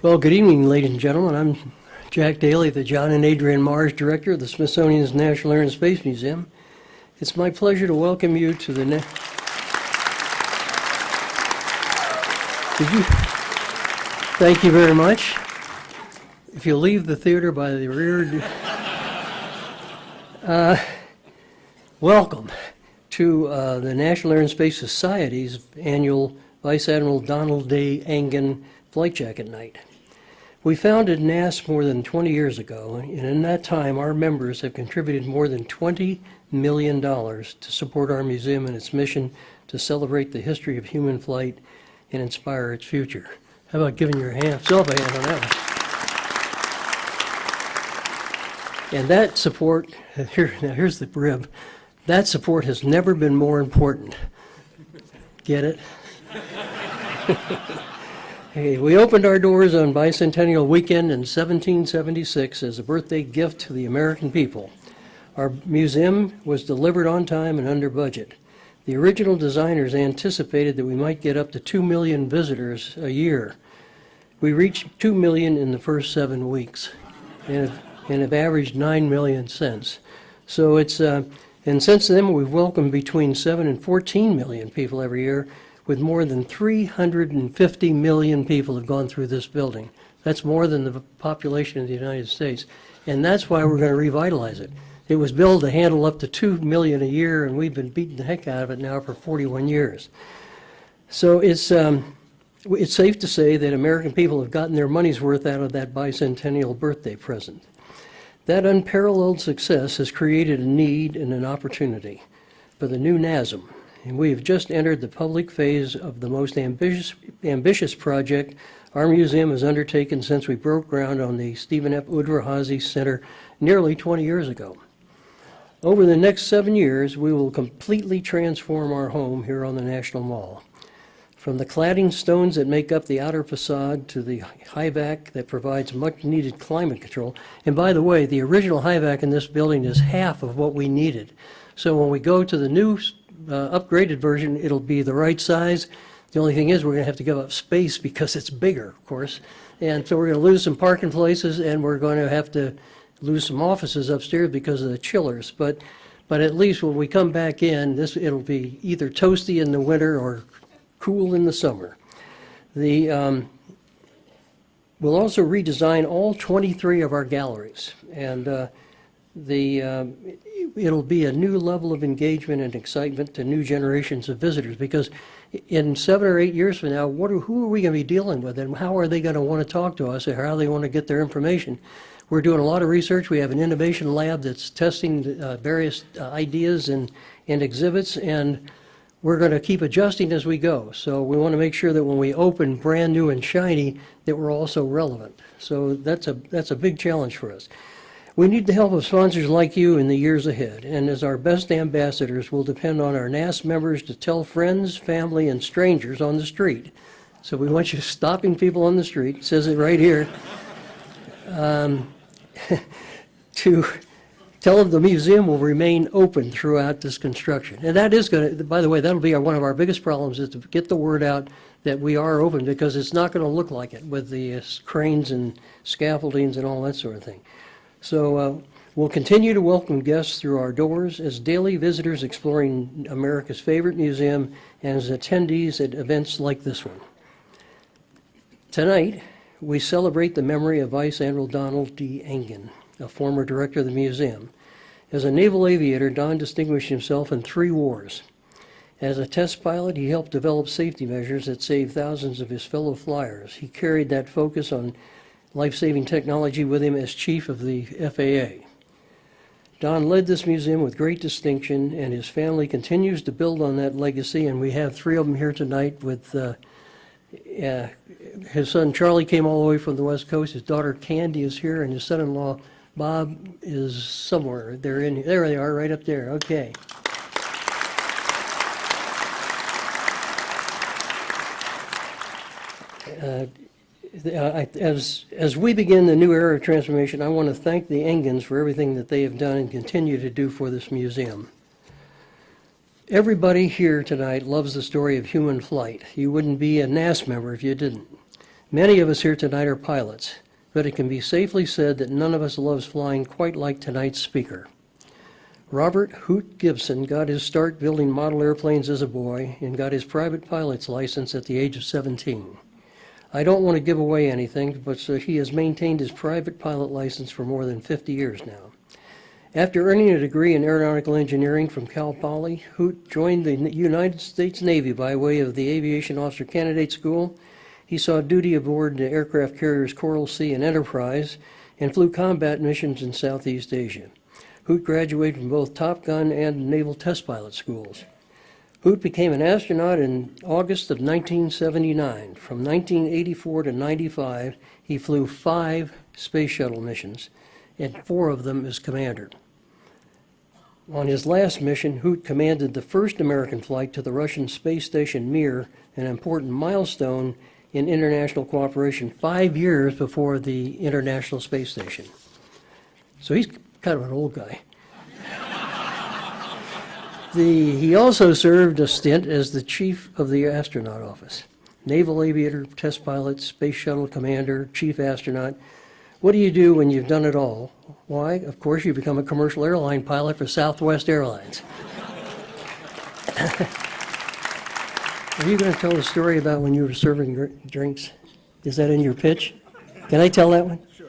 Well, good evening, ladies and gentlemen. I'm Jack Daly, the John and Adrian Mars Director of the Smithsonian's National Air and Space Museum. It's my pleasure to welcome you to the Thank you very much. If you leave the theater by the rear, welcome to the National Air and Space Society's annual Vice Admiral Donald D. Engen Flight Jacket Night. We founded NAS more than 20 years ago, and in that time our members have contributed more than $20 million to support our museum and its mission to celebrate the history of human flight and inspire its future. How about giving yourself a hand on that one? And that support, here's the rib, that support has never been more important. Get it? Hey, we opened our doors on Bicentennial Weekend in 1776 as a birthday gift to the American people. Our museum was delivered on time and under budget. The original designers anticipated that we might get up to 2 million visitors a year. We reached 2 million in the first 7 weeks and have averaged 9 million since. So and since then we've welcomed between 7 and 14 million people every year, with more than 350 million people have gone through this building. That's more than the population of the United States. And that's why we're going to revitalize it. It was built to handle up to 2 million a year, and we've been beating the heck out of it now for 41 years. So it's safe to say that American people have gotten their money's worth out of that bicentennial birthday present. That unparalleled success has created a need and an opportunity for the new NASM. And we have just entered the public phase of the most ambitious project our museum has undertaken since we broke ground on the Stephen F. Udvar-Hazy Center nearly 20 years ago. Over the next 7 years, we will completely transform our home here on the National Mall. From the cladding stones that make up the outer facade to the high vac that provides much needed climate control. And by the way, the original high vac in this building is half of what we needed. So when we go to the new upgraded version, it'll be the right size. The only thing is we're going to have to give up space because it's bigger, of course. And so we're going to lose some parking places, and we're going to have to lose some offices upstairs because of the chillers. But at least when we come back in, it'll be either toasty in the winter or cool in the summer. We'll also redesign all 23 of our galleries, and it'll be a new level of engagement and excitement to new generations of visitors, because in 7 or 8 years from now, who are we going to be dealing with, and how are they going to want to talk to us, or how they want to get their information? We're doing a lot of research. We have an innovation lab that's testing various ideas and exhibits, and we're going to keep adjusting as we go. So we want to make sure that when we open brand new and shiny, that we're also relevant. So that's a big challenge for us. We need the help of sponsors like you in the years ahead, and as our best ambassadors, we'll depend on our NAS members to tell friends, family, and strangers on the street. So we want you stopping people on the street, it says it right here, to tell them the museum will remain open throughout this construction. And that is going to, by the way, that'll be one of our biggest problems, is to get the word out that we are open, because it's not going to look like it with the cranes and scaffoldings and all that sort of thing. So we'll continue to welcome guests through our doors as daily visitors exploring America's favorite museum and as attendees at events like this one. Tonight, we celebrate the memory of Vice Admiral Donald D. Engen, a former director of the museum. As a naval aviator, Don distinguished himself in 3 wars. As a test pilot, he helped develop safety measures that saved thousands of his fellow flyers. He carried that focus on life-saving technology with him as chief of the FAA. Don led this museum with great distinction, and his family continues to build on that legacy, and we have 3 of them here tonight with his son Charlie came all the way from the West Coast, his daughter Candy is here, and his son-in-law Bob is somewhere. There they are, right up there. Okay. As we begin the new era of transformation, I want to thank the Engens for everything that they have done and continue to do for this museum. Everybody here tonight loves the story of human flight. You wouldn't be a NAS member if you didn't. Many of us here tonight are pilots, but it can be safely said that none of us loves flying quite like tonight's speaker. Robert Hoot Gibson got his start building model airplanes as a boy and got his private pilot's license at the age of 17. I don't want to give away anything, but he has maintained his private pilot license for more than 50 years now. After earning a degree in aeronautical engineering from Cal Poly, Hoot joined the United States Navy by way of the Aviation Officer Candidate School. He saw duty aboard the aircraft carriers Coral Sea and Enterprise and flew combat missions in Southeast Asia. Hoot graduated from both Top Gun and Naval test pilot schools. Hoot became an astronaut in August of 1979. From 1984 to 95, he flew 5 Space Shuttle missions, and 4 of them as commander. On his last mission, Hoot commanded the first American flight to the Russian space station Mir, an important milestone in international cooperation 5 years before the International Space Station. So he's kind of an old guy. He also served a stint as the chief of the Astronaut Office. Naval aviator, test pilot, space shuttle commander, chief astronaut. What do you do when you've done it all? Why, of course, you become a commercial airline pilot for Southwest Airlines. Are you going to tell a story about when you were serving drinks? Is that in your pitch? Can I tell that one? Sure.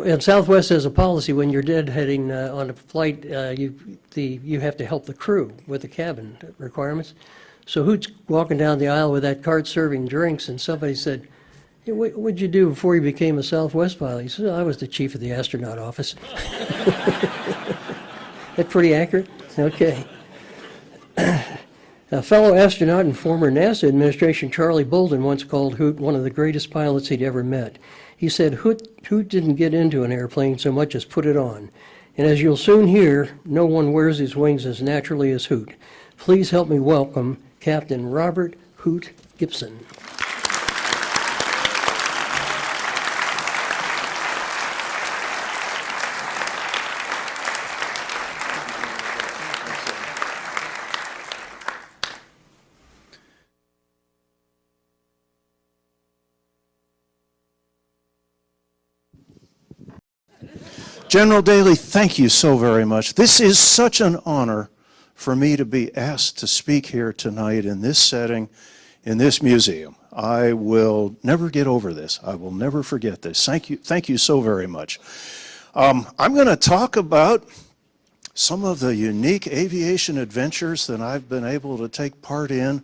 And Southwest has a policy when you're deadheading on a flight, you have to help the crew with the cabin requirements. So Hoot's walking down the aisle with that cart serving drinks, and somebody said, "Hey, what'd you do before you became a Southwest pilot?" He said, "I was the chief of the Astronaut Office." That pretty accurate? Okay. A fellow astronaut and former NASA administration Charlie Bolden once called Hoot one of the greatest pilots he'd ever met. He said Hoot didn't get into an airplane so much as put it on. And as you'll soon hear, no one wears his wings as naturally as Hoot. Please help me welcome Captain Robert Hoot Gibson. General Daly, thank you so very much. This is such an honor for me to be asked to speak here tonight in this setting, in this museum. I will never get over this. I will never forget this. Thank you so very much. I'm going to talk about some of the unique aviation adventures that I've been able to take part in,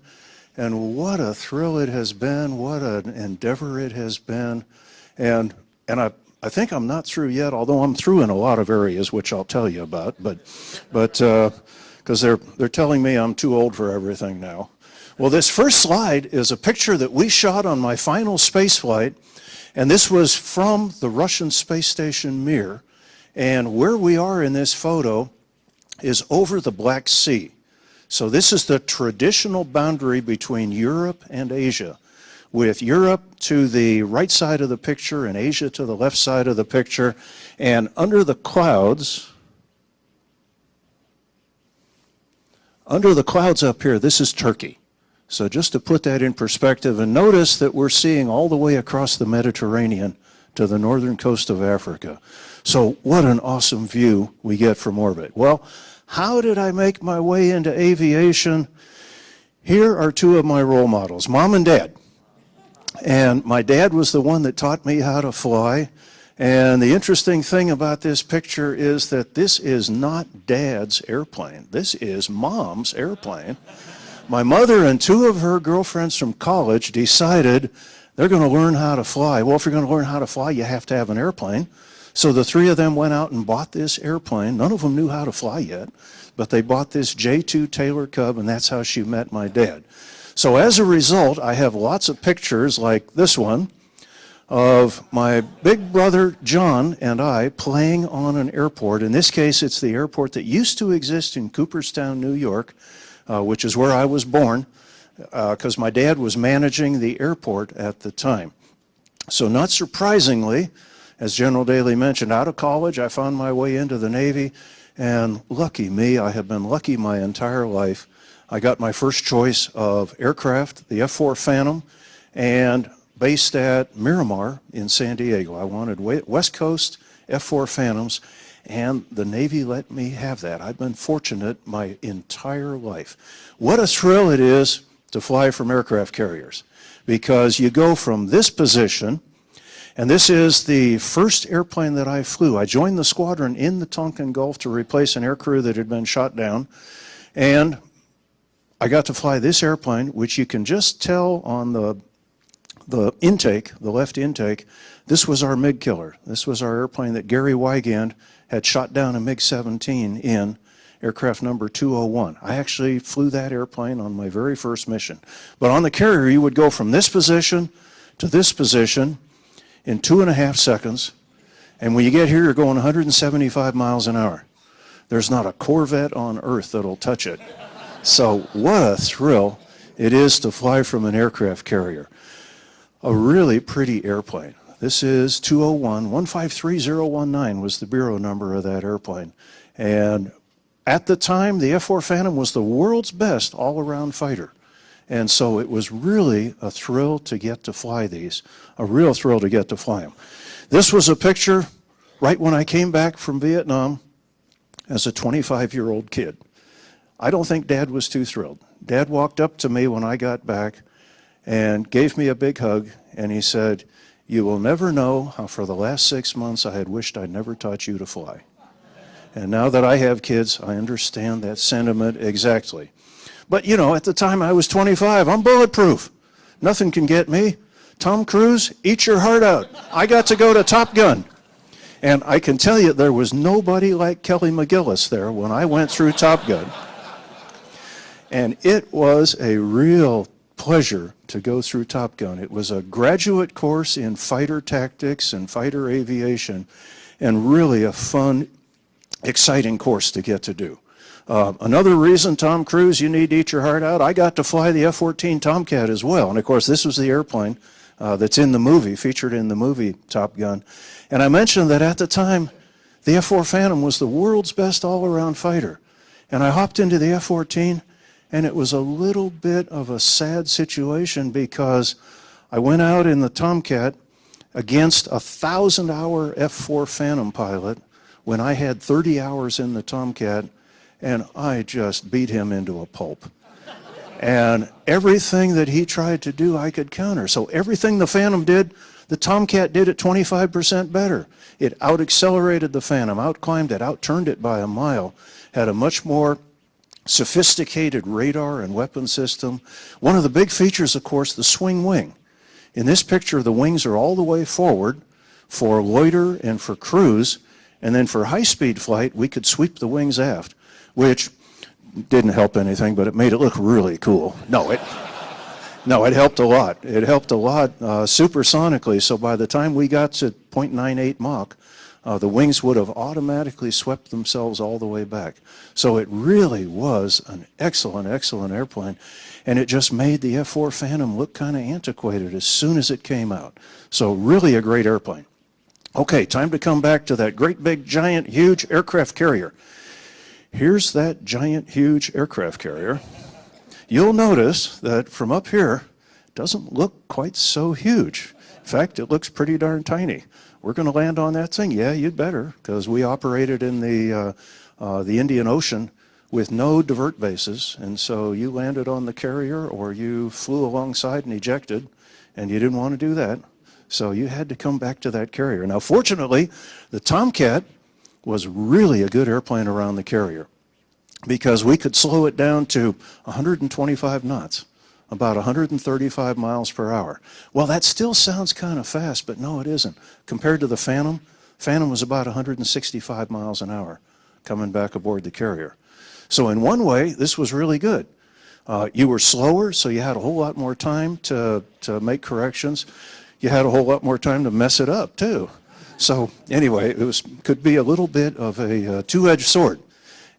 and what a thrill it has been, what an endeavor it has been. And I think I'm not through yet, although I'm through in a lot of areas, which I'll tell you about, but because they're telling me I'm too old for everything now. Well, this first slide is a picture that we shot on my final space flight, and this was from the Russian space station Mir. And where we are in this photo is over the Black Sea. So this is the traditional boundary between Europe and Asia, with Europe to the right side of the picture and Asia to the left side of the picture. And under the clouds up here, this is Turkey. So just to put that in perspective, and notice that we're seeing all the way across the Mediterranean to the northern coast of Africa. So what an awesome view we get from orbit. Well, how did I make my way into aviation? Here are 2 of my role models, Mom and Dad. And my dad was the one that taught me how to fly. And the interesting thing about this picture is that this is not Dad's airplane. This is Mom's airplane. My mother and 2 of her girlfriends from college decided they're going to learn how to fly. Well, if you're going to learn how to fly, you have to have an airplane. So the 3 of them went out and bought this airplane. None of them knew how to fly yet, but they bought this J2 Taylor Cub, and that's how she met my dad. So as a result, I have lots of pictures like this one of my big brother John and I playing on an airport. In this case, it's the airport that used to exist in Cooperstown, New York, which is where I was born, because my dad was managing the airport at the time. So not surprisingly, as General Daly mentioned, out of college, I found my way into the Navy, and lucky me, I have been lucky my entire life. I got my first choice of aircraft, the F-4 Phantom, and based at Miramar in San Diego. I wanted West Coast F-4 Phantoms, and the Navy let me have that. I've been fortunate my entire life. What a thrill it is to fly from aircraft carriers, because you go from this position, and this is the first airplane that I flew. I joined the squadron in the Tonkin Gulf to replace an aircrew that had been shot down, and I got to fly this airplane, which you can just tell on the intake, the left intake. This was our MiG killer. This was our airplane that Gary Wygand had shot down a MiG-17 in, aircraft number 201. I actually flew that airplane on my very first mission. But on the carrier, you would go from this position to this position in 2.5 seconds. And when you get here, you're going 175 miles an hour. There's not a Corvette on Earth that'll touch it. So what a thrill it is to fly from an aircraft carrier. A really pretty airplane. This is 201, 153019 was the bureau number of that airplane. And at the time, the F-4 Phantom was the world's best all-around fighter. And so it was really a thrill to get to fly these, a real thrill to get to fly them. This was a picture right when I came back from Vietnam as a 25-year-old kid. I don't think Dad was too thrilled. Dad walked up to me when I got back and gave me a big hug, and he said, "You will never know how for the last 6 months I had wished I'd never taught you to fly." And now that I have kids, I understand that sentiment exactly. But you know, at the time I was 25, I'm bulletproof. Nothing can get me. Tom Cruise, eat your heart out. I got to go to Top Gun. And I can tell you there was nobody like Kelly McGillis there when I went through Top Gun. And it was a real pleasure to go through Top Gun. It was a graduate course in fighter tactics and fighter aviation, and really a fun, exciting course to get to do. Another reason, Tom Cruise, you need to eat your heart out, I got to fly the F-14 Tomcat as well. And of course, this was the airplane that's in the movie, featured in the movie Top Gun. And I mentioned that at the time, the F-4 Phantom was the world's best all-around fighter. And I hopped into the F-14, and it was a little bit of a sad situation because I went out in the Tomcat against a 1,000-hour F-4 Phantom pilot when I had 30 hours in the Tomcat, and I just beat him into a pulp. And everything that he tried to do, I could counter. So everything the Phantom did, the Tomcat did it 25% better. It out-accelerated the Phantom, out-climbed it, out-turned it by a mile, had a much more sophisticated radar and weapon system. One of the big features, of course, the swing wing. In this picture, the wings are all the way forward for loiter and for cruise, and then for high-speed flight, we could sweep the wings aft, which didn't help anything, but it made it look really cool. No, it helped a lot. It helped a lot supersonically, so by the time we got to 0.98 Mach, the wings would have automatically swept themselves all the way back. So it really was an excellent, excellent airplane, and it just made the F-4 Phantom look kind of antiquated as soon as it came out. So really a great airplane. Okay, time to come back to that great big, giant, huge aircraft carrier. Here's that giant, huge aircraft carrier. You'll notice that from up here, it doesn't look quite so huge. In fact, it looks pretty darn tiny. We're going to land on that thing? Yeah, you'd better, because we operated in the Indian Ocean with no divert bases, and so you landed on the carrier or you flew alongside and ejected, and you didn't want to do that, so you had to come back to that carrier. Now, fortunately, the Tomcat was really a good airplane around the carrier because we could slow it down to 125 knots. About 135 miles per hour. Well, that still sounds kind of fast, but no, it isn't. Compared to the Phantom, Phantom was about 165 miles an hour coming back aboard the carrier. So in one way, this was really good. You were slower, so you had a whole lot more time to make corrections. You had a whole lot more time to mess it up, too. So anyway, it could be a little bit of a two-edged sword.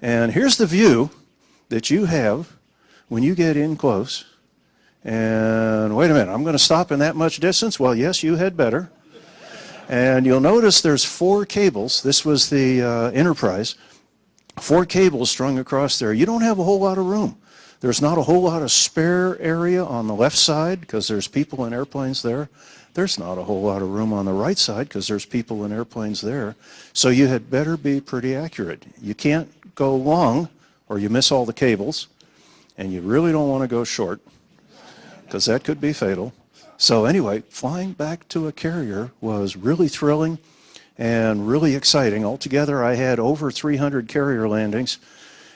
And here's the view that you have when you get in close. And wait a minute, I'm going to stop in that much distance? Well, yes, you had better. And you'll notice there's 4 cables. This was the Enterprise. 4 cables strung across there. You don't have a whole lot of room. There's not a whole lot of spare area on the left side because there's people and airplanes there. There's not a whole lot of room on the right side because there's people and airplanes there. So you had better be pretty accurate. You can't go long or you miss all the cables, and you really don't want to go short because that could be fatal. So anyway, flying back to a carrier was really thrilling and really exciting. Altogether, I had over 300 carrier landings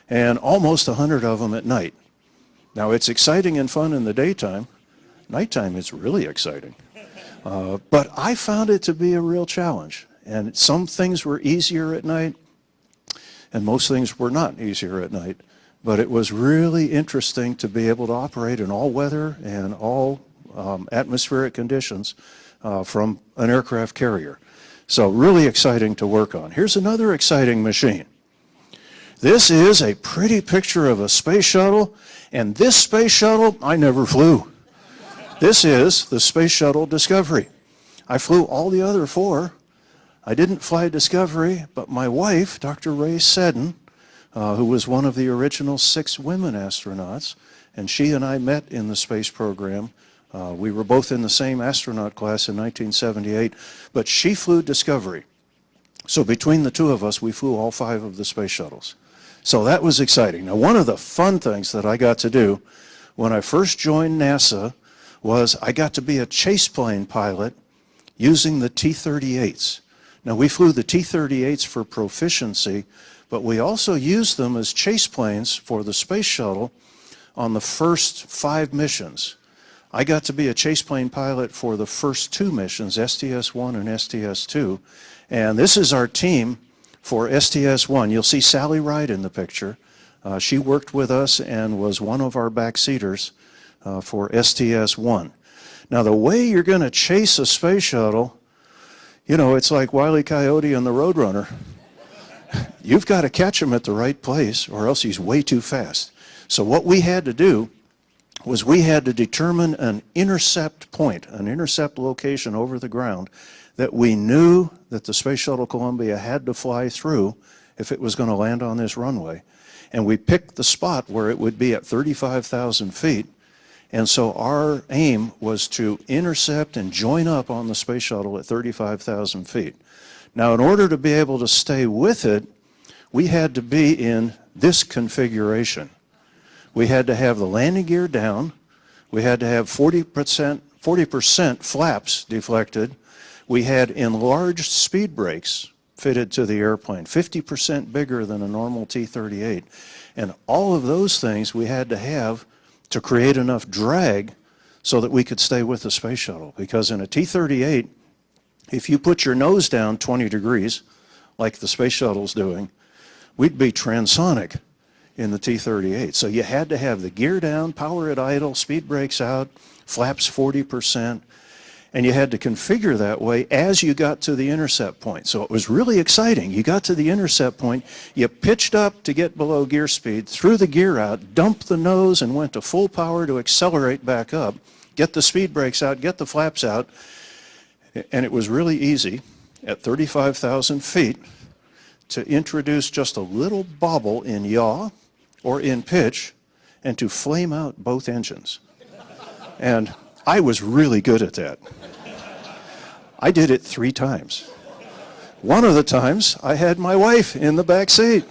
and almost 100 of them at night. Now, it's exciting and fun in the daytime. Nighttime is really exciting. But I found it to be a real challenge. And some things were easier at night, and most things were not easier at night. But it was really interesting to be able to operate in all weather and all atmospheric conditions from an aircraft carrier. So really exciting to work on. Here's another exciting machine. This is a pretty picture of a space shuttle, and this space shuttle I never flew. This is the Space Shuttle Discovery. I flew all the other four. I didn't fly Discovery, but my wife, Dr. Rhea Sheddon, who was one of the original 6 women astronauts, and she and I met in the space program. We were both in the same astronaut class in 1978, but she flew Discovery. So between the two of us, we flew all 5 of the space shuttles. So that was exciting. Now, one of the fun things that I got to do when I first joined NASA was I got to be a chase plane pilot using the T-38s. Now, we flew the T-38s for proficiency, but we also used them as chase planes for the space shuttle on the first 5 missions. I got to be a chase plane pilot for the first 2 missions, STS-1 and STS-2, and this is our team for STS-1. You'll see Sally Ride in the picture. She worked with us and was one of our backseaters for STS-1. Now, the way you're going to chase a space shuttle, you know, it's like Wile E. Coyote and the Roadrunner. You've got to catch him at the right place or else he's way too fast. So what we had to do was we had to determine an intercept point, an intercept location over the ground that we knew that the Space Shuttle Columbia had to fly through if it was going to land on this runway. And we picked the spot where it would be at 35,000 feet. And so our aim was to intercept and join up on the space shuttle at 35,000 feet. Now, in order to be able to stay with it, we had to be in this configuration. We had to have the landing gear down. We had to have 40% flaps deflected. We had enlarged speed brakes fitted to the airplane, 50% bigger than a normal T-38. And all of those things we had to have to create enough drag so that we could stay with the space shuttle. Because in a T-38, if you put your nose down 20 degrees, like the space shuttle's doing, we'd be transonic in the T-38. So you had to have the gear down, power at idle, speed brakes out, flaps 40%, and you had to configure that way as you got to the intercept point. So it was really exciting. You got to the intercept point, you pitched up to get below gear speed, threw the gear out, dumped the nose, and went to full power to accelerate back up, get the speed brakes out, get the flaps out, and it was really easy at 35,000 feet to introduce just a little bobble in yaw or in pitch and to flame out both engines. And I was really good at that. I did it 3 times. One of the times I had my wife in the back seat,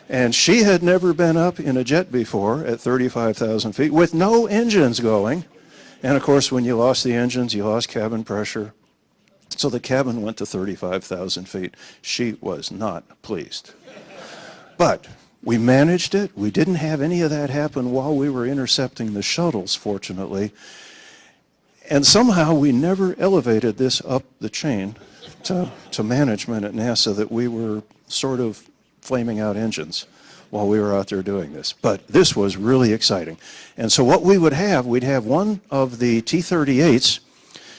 and she had never been up in a jet before at 35,000 feet with no engines going. And of course, when you lost the engines, you lost cabin pressure. So the cabin went to 35,000 feet. She was not pleased. But we managed it. We didn't have any of that happen while we were intercepting the shuttles, fortunately. And somehow we never elevated this up the chain to management at NASA that we were sort of flaming out engines while we were out there doing this. But this was really exciting. And so what we would have, we'd have one of the T-38s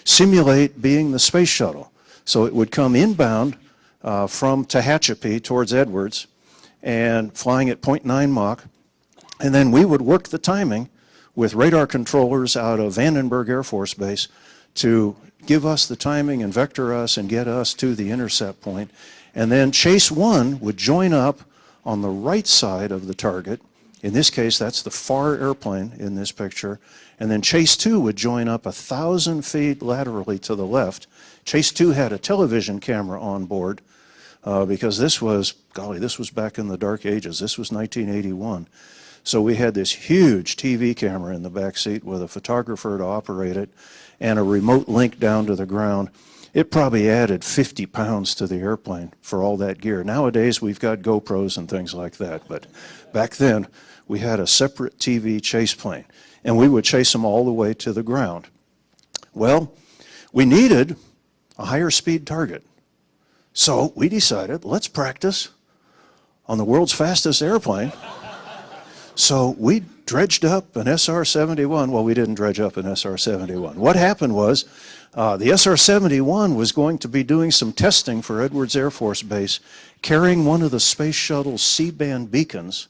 simulate being the space shuttle. So it would come inbound from Tehachapi towards Edwards and flying at 0.9 Mach. And then we would work the timing with radar controllers out of Vandenberg Air Force Base to give us the timing and vector us and get us to the intercept point. And then Chase 1 would join up on the right side of the target In this case, that's the far airplane in this picture. And then Chase 2 would join up 1,000 feet laterally to the left. Chase 2 had a television camera on board because this was, golly, this was back in the dark ages. This was 1981. So we had this huge TV camera in the back seat with a photographer to operate it and a remote link down to the ground. It probably added 50 pounds to the airplane for all that gear. Nowadays, we've got GoPros and things like that, but back then, we had a separate TV chase plane, and we would chase them all the way to the ground. Well, we needed a higher speed target, so we decided, let's practice on the world's fastest airplane. So we dredged up an SR-71. Well, we didn't dredge up an SR-71. What happened was the SR-71 was going to be doing some testing for Edwards Air Force Base, carrying one of the Space Shuttle's C-band beacons,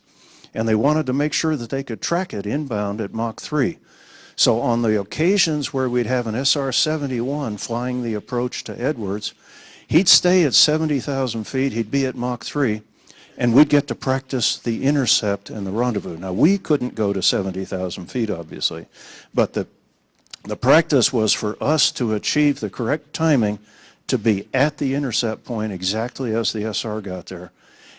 and they wanted to make sure that they could track it inbound at Mach 3. So on the occasions where we'd have an SR-71 flying the approach to Edwards, he'd stay at 70,000 feet, he'd be at Mach 3, and we'd get to practice the intercept and the rendezvous. Now, we couldn't go to 70,000 feet, obviously, but the practice was for us to achieve the correct timing to be at the intercept point exactly as the SR got there.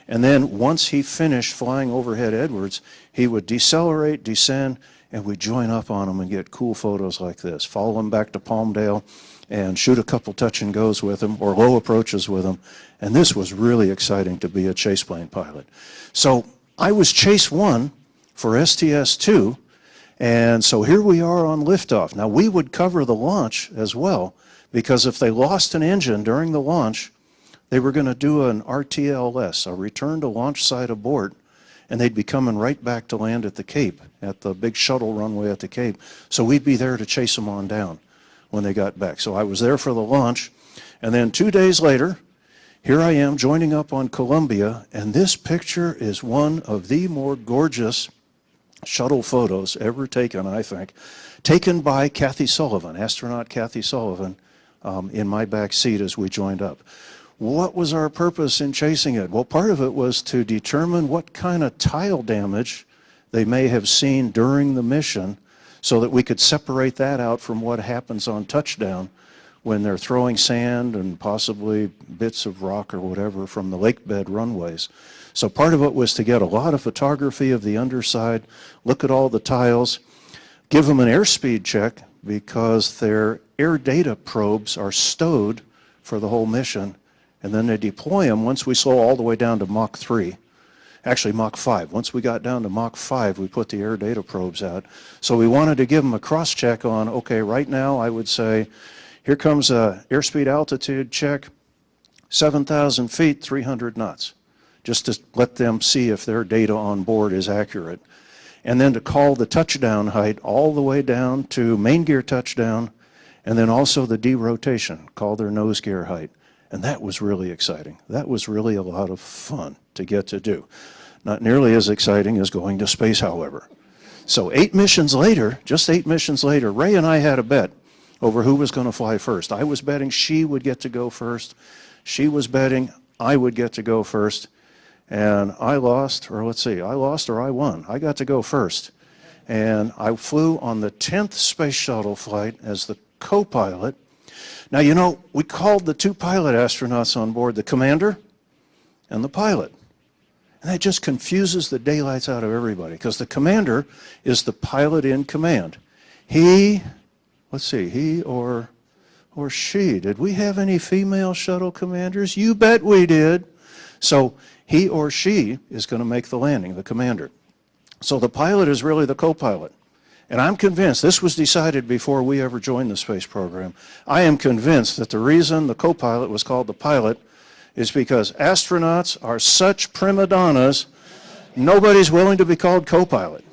And then once he finished flying overhead Edwards, he would decelerate, descend, and we'd join up on him and get cool photos like this. Follow him back to Palmdale and shoot a couple touch and goes with him or low approaches with him. And this was really exciting to be a chase plane pilot. So I was chase 1 for STS-2, and so here we are on liftoff. Now we would cover the launch as well, because if they lost an engine during the launch, they were going to do an RTLS, a return to launch site abort, and they'd be coming right back to land at the Cape, at the big shuttle runway at the Cape. So we'd be there to chase them on down when they got back. So I was there for the launch, and then 2 days later, here I am joining up on Columbia, and this picture is one of the more gorgeous shuttle photos ever taken, I think, taken by Kathy Sullivan, astronaut Kathy Sullivan, in my back seat as we joined up. What was our purpose in chasing it? Well, part of it was to determine what kind of tile damage they may have seen during the mission so that we could separate that out from what happens on touchdown when they're throwing sand and possibly bits of rock or whatever from the lake bed runways. So part of it was to get a lot of photography of the underside, look at all the tiles, give them an airspeed check because their air data probes are stowed for the whole mission, and then they deploy them once we slow all the way down to Mach 3. Actually, Mach 5. Once we got down to Mach 5, we put the air data probes out. So we wanted to give them a cross-check on, okay, right now I would say, here comes a airspeed altitude check, 7,000 feet, 300 knots, just to let them see if their data on board is accurate. And then to call the touchdown height all the way down to main gear touchdown, and then also the derotation, call their nose gear height. And that was really exciting. That was really a lot of fun to get to do. Not nearly as exciting as going to space, however. So 8 missions later, just 8 missions later, Ray and I had a bet over who was going to fly first. I was betting she would get to go first. She was betting I would get to go first. And I lost, or let's see, I lost or I won. I got to go first. And I flew on the 10th Space Shuttle flight as the co-pilot. Now, you know, we called the 2 pilot astronauts on board the commander and the pilot. And that just confuses the daylights out of everybody, because the commander is the pilot in command. He, let's see, he or she, did we have any female shuttle commanders? You bet we did. So he or she is going to make the landing, the commander. So the pilot is really the co-pilot. And I'm convinced, this was decided before we ever joined the space program, I am convinced that the reason the co-pilot was called the pilot is because astronauts are such prima donnas, nobody's willing to be called co-pilot.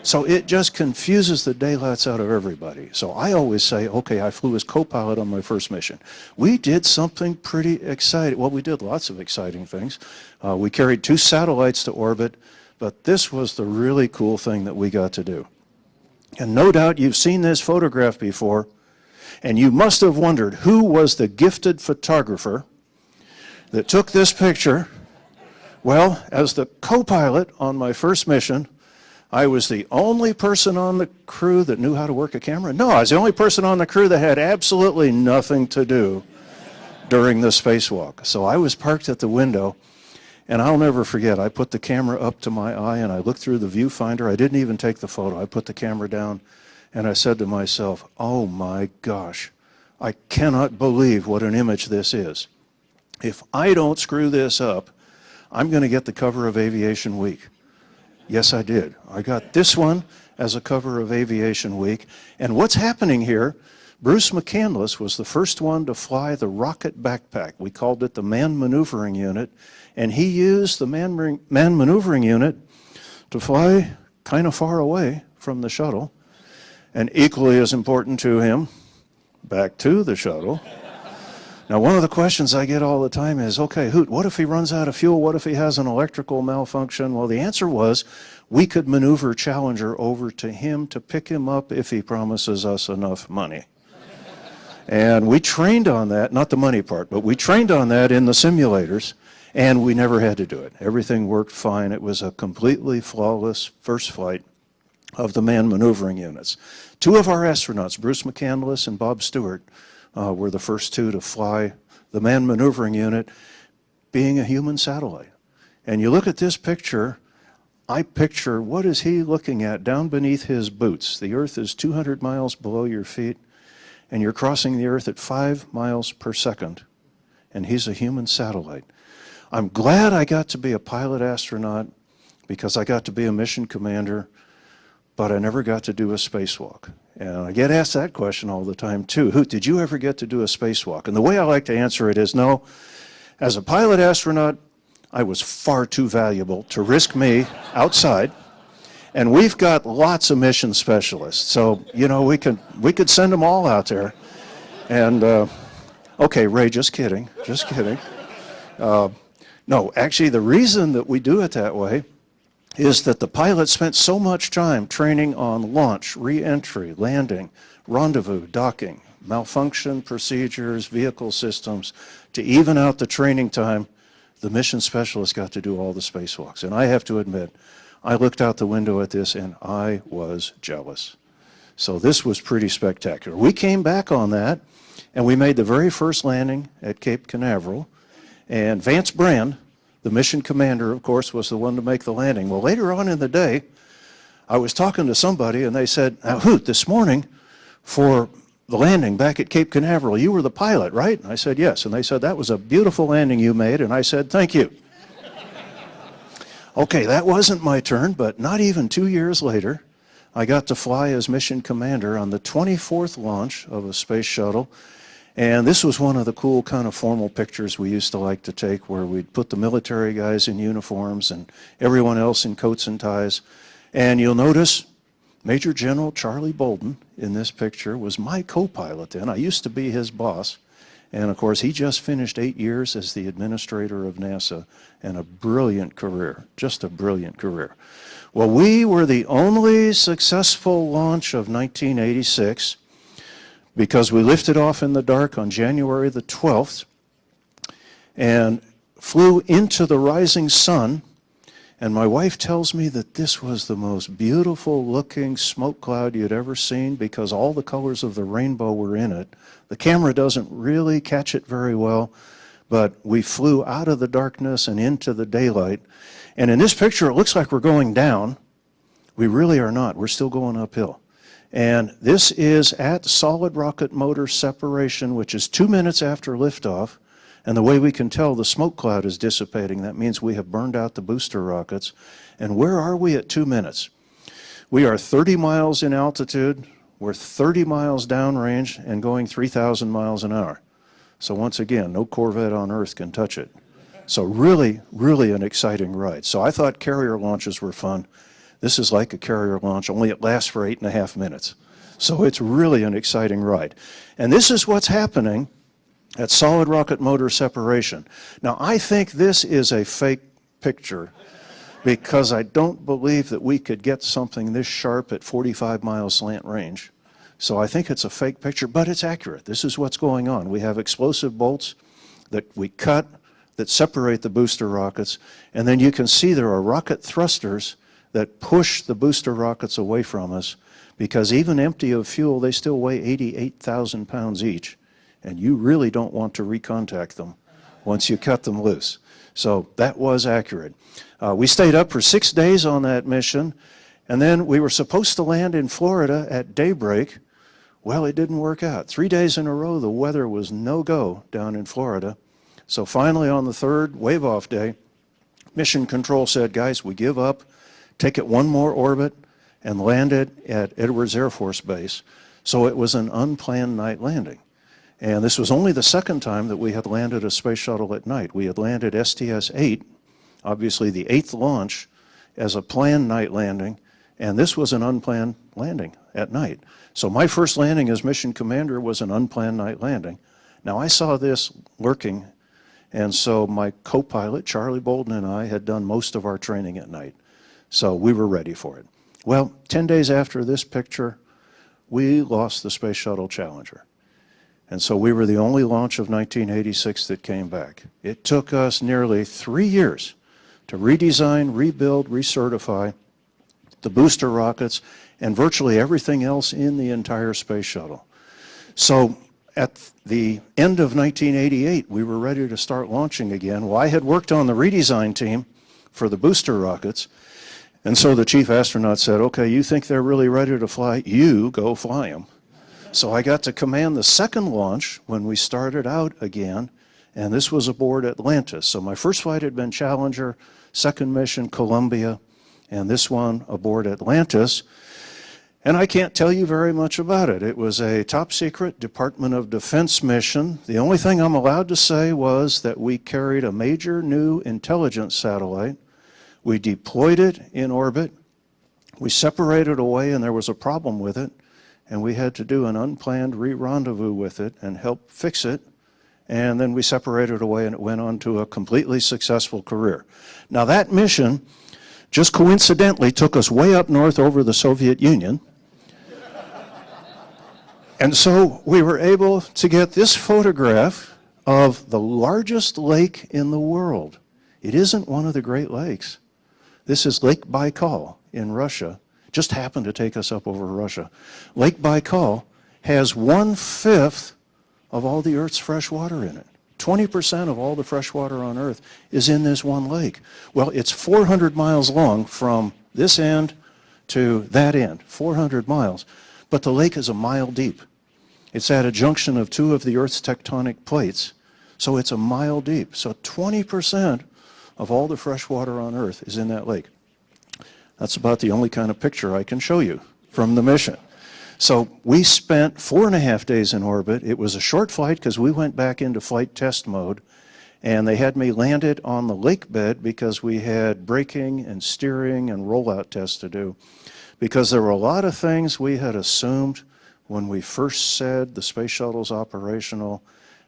So it just confuses the daylights out of everybody. So I always say, okay, I flew as co-pilot on my first mission. We did something pretty exciting. Well, we did lots of exciting things. We carried 2 satellites to orbit, but this was the really cool thing that we got to do. And no doubt you've seen this photograph before, and you must have wondered who was the gifted photographer that took this picture. Well, as the co-pilot on my first mission, I was the only person on the crew that knew how to work a camera? No, I was the only person on the crew that had absolutely nothing to do during the spacewalk. So I was parked at the window, and I'll never forget, I put the camera up to my eye and I looked through the viewfinder. I didn't even take the photo. I put the camera down and I said to myself, oh my gosh, I cannot believe what an image this is. If I don't screw this up, I'm going to get the cover of Aviation Week. Yes, I did. I got this one as a cover of Aviation Week. And what's happening here, Bruce McCandless was the first one to fly the rocket backpack. We called it the Manned Maneuvering Unit. And he used the Manned Maneuvering Unit to fly kind of far away from the shuttle. And equally as important to him, back to the shuttle. Now, one of the questions I get all the time is, okay, Hoot, what if he runs out of fuel? What if he has an electrical malfunction? Well, the answer was, we could maneuver Challenger over to him to pick him up if he promises us enough money. And we trained on that, not the money part, but we trained on that in the simulators, and we never had to do it. Everything worked fine. It was a completely flawless first flight of the manned maneuvering units. Two of our astronauts, Bruce McCandless and Bob Stewart, were the first two to fly the manned maneuvering unit, being a human satellite. And you look at this picture, I picture, what is he looking at down beneath his boots? The Earth is 200 miles below your feet, and you're crossing the Earth at 5 miles per second, and he's a human satellite. I'm glad I got to be a pilot astronaut because I got to be a mission commander, but I never got to do a spacewalk. And I get asked that question all the time too. Hoot, did you ever get to do a spacewalk? And the way I like to answer it is no. As a pilot astronaut, I was far too valuable to risk me outside. And we've got lots of mission specialists. So, you know, we could send them all out there. And, okay, Ray, just kidding, just kidding. No, actually, the reason that we do it that way is that the pilots spent so much time training on launch, re-entry, landing, rendezvous, docking, malfunction procedures, vehicle systems. To even out the training time, the mission specialists got to do all the spacewalks. And I have to admit, I looked out the window at this and I was jealous. So this was pretty spectacular. We came back on that and we made the very first landing at Cape Canaveral. And Vance Brand, the mission commander, of course, was the one to make the landing. Well, later on in the day, I was talking to somebody and they said, now, Hoot, this morning for the landing back at Cape Canaveral, you were the pilot, right? And I said, yes. And they said, that was a beautiful landing you made. And I said, thank you. Okay, that wasn't my turn, but not even 2 years later, I got to fly as mission commander on the 24th launch of a space shuttle. And this was one of the cool kind of formal pictures we used to like to take where we'd put the military guys in uniforms and everyone else in coats and ties. And you'll notice Major General Charlie Bolden in this picture was my co-pilot then. I used to be his boss. And of course, he just finished 8 years as the administrator of NASA and a brilliant career, just a brilliant career. Well, we were the only successful launch of 1986 because we lifted off in the dark on January the 12th and flew into the rising sun. And my wife tells me that this was the most beautiful looking smoke cloud you'd ever seen because all the colors of the rainbow were in it. The camera doesn't really catch it very well, but we flew out of the darkness and into the daylight. And in this picture, it looks like we're going down. We really are not. We're still going uphill. And this is at solid rocket motor separation, which is 2 minutes after liftoff. And the way we can tell the smoke cloud is dissipating, that means we have burned out the booster rockets. And where are we at 2 minutes? We are 30 miles in altitude, we're 30 miles downrange, and going 3,000 miles an hour. So once again, no Corvette on Earth can touch it. So really, really an exciting ride. So I thought carrier launches were fun. This is like a carrier launch, only it lasts for 8.5 minutes. So it's really an exciting ride. And this is what's happening at solid rocket motor separation. Now, I think this is a fake picture because I don't believe that we could get something this sharp at 45 miles slant range. So I think it's a fake picture, but it's accurate. This is what's going on. We have explosive bolts that we cut that separate the booster rockets, and then you can see there are rocket thrusters that push the booster rockets away from us, because even empty of fuel, they still weigh 88,000 pounds each, and you really don't want to recontact them once you cut them loose. So that was accurate. We stayed up for 6 days on that mission, and then we were supposed to land in Florida at daybreak. Well, it didn't work out. 3 days in a row, the weather was no-go down in Florida. So finally, on the third wave-off day, Mission Control said, guys, we give up, take it one more orbit, and land it at Edwards Air Force Base. So it was an unplanned night landing. And this was only the second time that we had landed a space shuttle at night. We had landed STS-8, obviously the 8th launch, as a planned night landing, and this was an unplanned landing at night. So my first landing as mission commander was an unplanned night landing. Now I saw this lurking, and so my co-pilot, Charlie Bolden, and I had done most of our training at night. So we were ready for it. Well, 10 days after this picture, we lost the Space Shuttle Challenger. And so we were the only launch of 1986 that came back. It took us nearly 3 years to redesign, rebuild, recertify the booster rockets and virtually everything else in the entire space shuttle. So at the end of 1988, we were ready to start launching again. Well, I had worked on the redesign team for the booster rockets, and so the chief astronaut said, okay, you think they're really ready to fly? You go fly them. So I got to command the second launch when we started out again, and this was aboard Atlantis. So my first flight had been Challenger, second mission Columbia, and this one aboard Atlantis. And I can't tell you very much about it. It was a top secret Department of Defense mission. The only thing I'm allowed to say was that we carried a major new intelligence satellite. We deployed it in orbit. We separated away, and there was a problem with it. And we had to do an unplanned re-rendezvous with it and help fix it. And then we separated away, and it went on to a completely successful career. Now that mission just coincidentally took us way up north over the Soviet Union. And so we were able to get this photograph of the largest lake in the world. It isn't one of the Great Lakes. This is Lake Baikal in Russia. Just happened to take us up over Russia. Lake Baikal has 1/5 of all the Earth's fresh water in it. 20% of all the fresh water on Earth is in this one lake. Well, it's 400 miles long from this end to that end, 400 miles. But the lake is a mile deep. It's at a junction of two of the Earth's tectonic plates, so it's a mile deep. So 20% of all the fresh water on Earth is in that lake. That's about the only kind of picture I can show you from the mission. So we spent 4.5 days in orbit. It was a short flight because we went back into flight test mode, and they had me landed on the lake bed because we had braking and steering and rollout tests to do, because there were a lot of things we had assumed when we first said the space shuttle's operational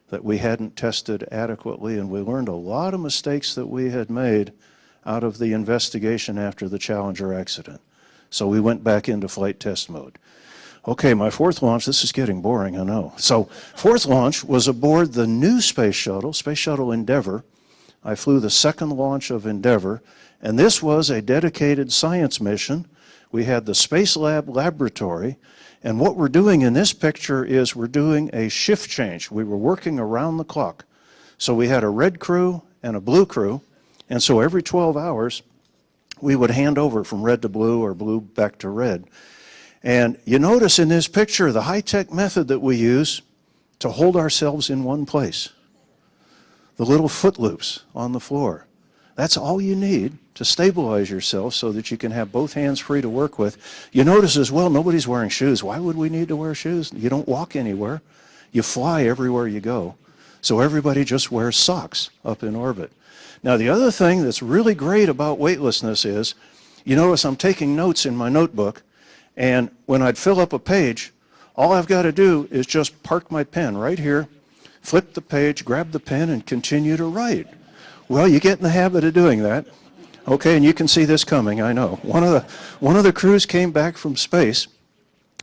that we hadn't tested adequately, and we learned a lot of mistakes that we had made out of the investigation after the Challenger accident. So we went back into flight test mode. Okay, my fourth launch, this is getting boring, I know. So fourth launch was aboard the new Space Shuttle Endeavour. I flew the second launch of Endeavour, and this was a dedicated science mission. We had the Space Lab laboratory, and what we're doing in this picture is we're doing a shift change. We were working around the clock. So we had a red crew and a blue crew, and so every 12 hours, we would hand over from red to blue or blue back to red. And you notice in this picture the high-tech method that we use to hold ourselves in one place. The little foot loops on the floor. That's all you need to stabilize yourself so that you can have both hands free to work with. You notice as well, nobody's wearing shoes. Why would we need to wear shoes? You don't walk anywhere. You fly everywhere you go. So everybody just wears socks up in orbit. Now the other thing that's really great about weightlessness is, you notice I'm taking notes in my notebook, and when I'd fill up a page, all I've got to do is just park my pen right here, flip the page, grab the pen, and continue to write. Well, you get in the habit of doing that. Okay, and you can see this coming, I know. One of the crews came back from space,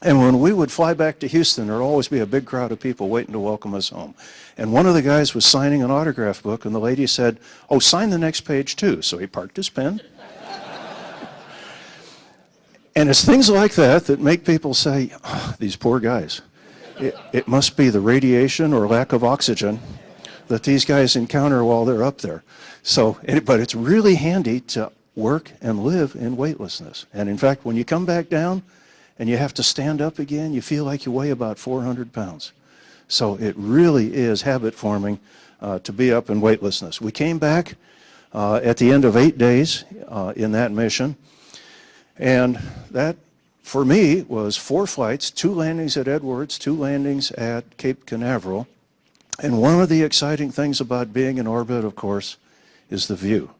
and when we would fly back to Houston, there'd always be a big crowd of people waiting to welcome us home. And one of the guys was signing an autograph book, and the lady said, "Oh, sign the next page too." So he parked his pen. And it's things like that that make people say, oh, these poor guys. It must be the radiation or lack of oxygen that these guys encounter while they're up there. But it's really handy to work and live in weightlessness. And in fact, when you come back down and you have to stand up again, you feel like you weigh about 400 pounds. So it really is habit forming to be up in weightlessness. We came back at the end of 8 days in that mission. And that, for me, was 4 flights, 2 landings at Edwards, 2 landings at Cape Canaveral. And one of the exciting things about being in orbit, of course, is the view.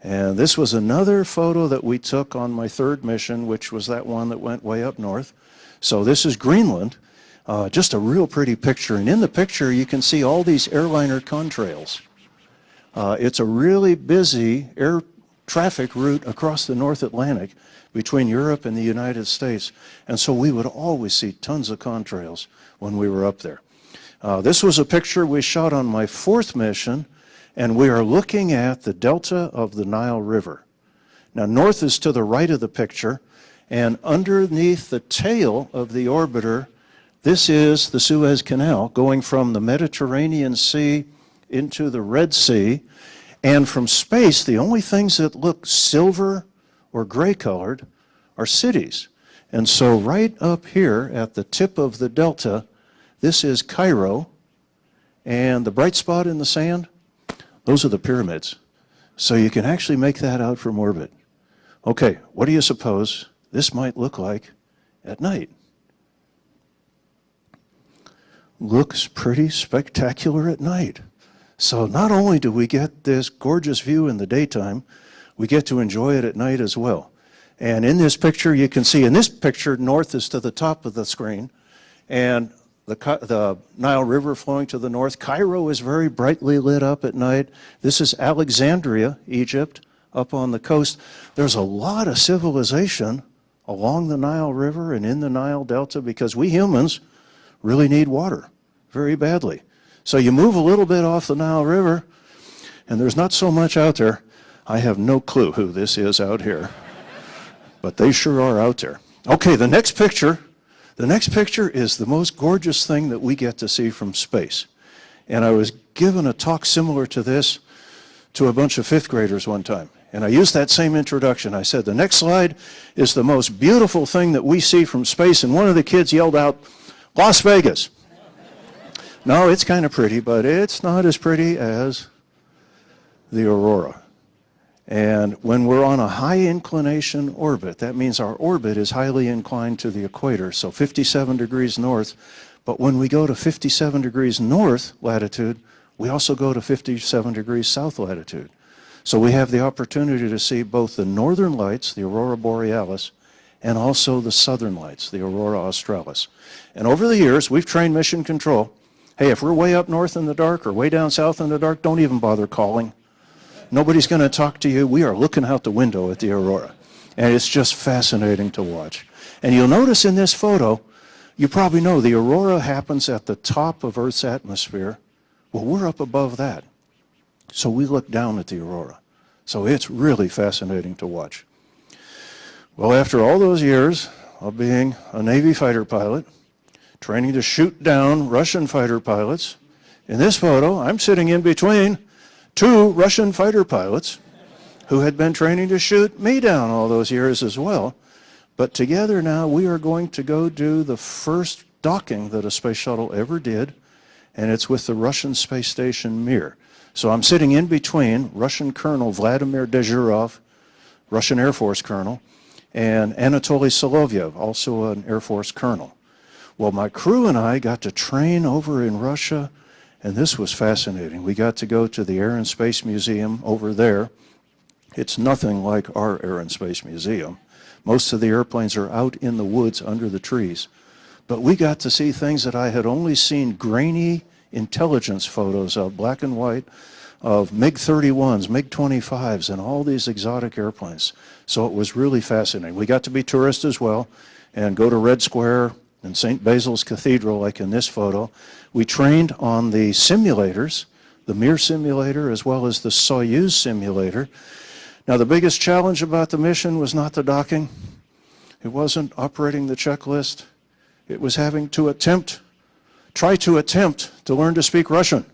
And this was another photo that we took on my 3rd mission, which was that one that went way up north. So this is Greenland, just a real pretty picture. And in the picture, you can see all these airliner contrails. It's a really busy air traffic route across the North Atlantic between Europe and the United States. And so we would always see tons of contrails when we were up there. This was a picture we shot on my 4th mission, and we are looking at the delta of the Nile River. Now, north is to the right of the picture, and underneath the tail of the orbiter, this is the Suez Canal going from the Mediterranean Sea into the Red Sea. And from space, the only things that look silver or gray colored are cities. And so right up here at the tip of the delta, this is Cairo, and the bright spot in the sand, those are the pyramids. So you can actually make that out from orbit. Okay, what do you suppose this might look like at night? Looks pretty spectacular at night. So not only do we get this gorgeous view in the daytime, we get to enjoy it at night as well. And in this picture, you can see, in this picture, north is to the top of the screen, and the Nile River flowing to the north. Cairo is very brightly lit up at night. This is Alexandria, Egypt, up on the coast. There's a lot of civilization along the Nile River and in the Nile Delta because we humans really need water very badly. So you move a little bit off the Nile River, and there's not so much out there. I have no clue who this is out here, but they sure are out there. Okay, the next picture is the most gorgeous thing that we get to see from space. And I was given a talk similar to this to a bunch of 5th graders one time. And I used that same introduction. I said, the next slide is the most beautiful thing that we see from space. And one of the kids yelled out, Las Vegas. No, it's kind of pretty, but it's not as pretty as the aurora. And when we're on a high inclination orbit, that means our orbit is highly inclined to the equator, so 57 degrees north. But when we go to 57 degrees north latitude, we also go to 57 degrees south latitude. So we have the opportunity to see both the northern lights, the aurora borealis, and also the southern lights, the aurora australis. And over the years, we've trained mission control. Hey, if we're way up north in the dark or way down south in the dark, don't even bother calling. Nobody's going to talk to you. We are looking out the window at the aurora. And it's just fascinating to watch. And you'll notice in this photo, you probably know the aurora happens at the top of Earth's atmosphere. Well, we're up above that. So we look down at the aurora. So it's really fascinating to watch. Well, after all those years of being a Navy fighter pilot, training to shoot down Russian fighter pilots, in this photo, I'm sitting in between 2 Russian fighter pilots who had been training to shoot me down all those years as well. But together now, we are going to go do the first docking that a space shuttle ever did, and it's with the Russian space station Mir. So I'm sitting in between Russian Colonel Vladimir Dezhurov, Russian Air Force Colonel, and Anatoly Solovyev, also an Air Force Colonel. Well, my crew and I got to train over in Russia, and this was fascinating. We got to go to the Air and Space Museum over there. It's nothing like our Air and Space Museum. Most of the airplanes are out in the woods under the trees. But we got to see things that I had only seen grainy intelligence photos of, black and white, of MiG-31s, MiG-25s, and all these exotic airplanes. So it was really fascinating. We got to be tourists as well and go to Red Square and St. Basil's Cathedral, like in this photo. We trained on the simulators, the Mir simulator as well as the Soyuz simulator. Now, the biggest challenge about the mission was not the docking. It wasn't operating the checklist. It was having to try to attempt to learn to speak Russian.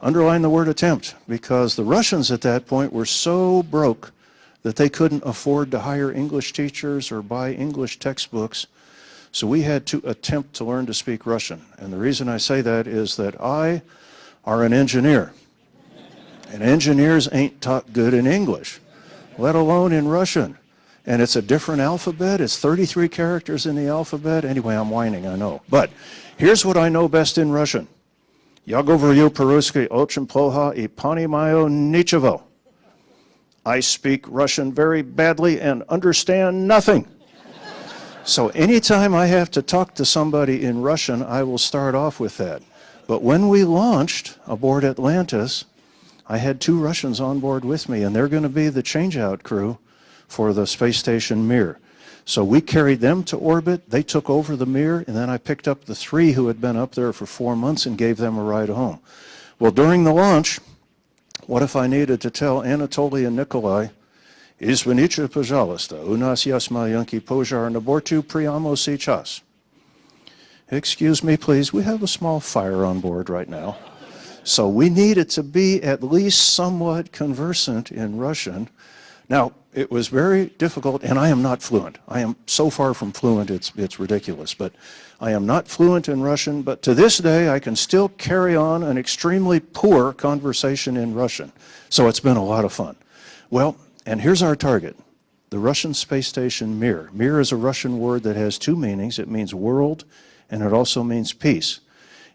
Underline the word attempt, because the Russians at that point were so broke that they couldn't afford to hire English teachers or buy English textbooks. So we had to attempt to learn to speak Russian. And the reason I say that is that I are an engineer. And engineers ain't taught good in English, let alone in Russian. And it's a different alphabet. It's 33 characters in the alphabet. Anyway, I'm whining, I know. But here's what I know best in Russian. Я говорю по-русски очень плохо и понимаю ничего. I speak Russian very badly and understand nothing. So anytime I have to talk to somebody in Russian, I will start off with that. But when we launched aboard Atlantis, I had 2 Russians on board with me, and they're going to be the change-out crew for the space station Mir. So we carried them to orbit, they took over the Mir, and then I picked up the 3 who had been up there for 4 months and gave them a ride home. Well, during the launch, what if I needed to tell Anatoly and Nikolai, Извините, пожалуйста, у нас есть маленький пожар на борту прямо сейчас. Excuse me, please, we have a small fire on board right now. So we needed to be at least somewhat conversant in Russian. Now, it was very difficult, and I am not fluent. I am so far from fluent, it's ridiculous. But I am not fluent in Russian, but to this day, I can still carry on an extremely poor conversation in Russian. So it's been a lot of fun. Well, and here's our target, the Russian space station Mir. Mir is a Russian word that has 2 meanings. It means world, and it also means peace.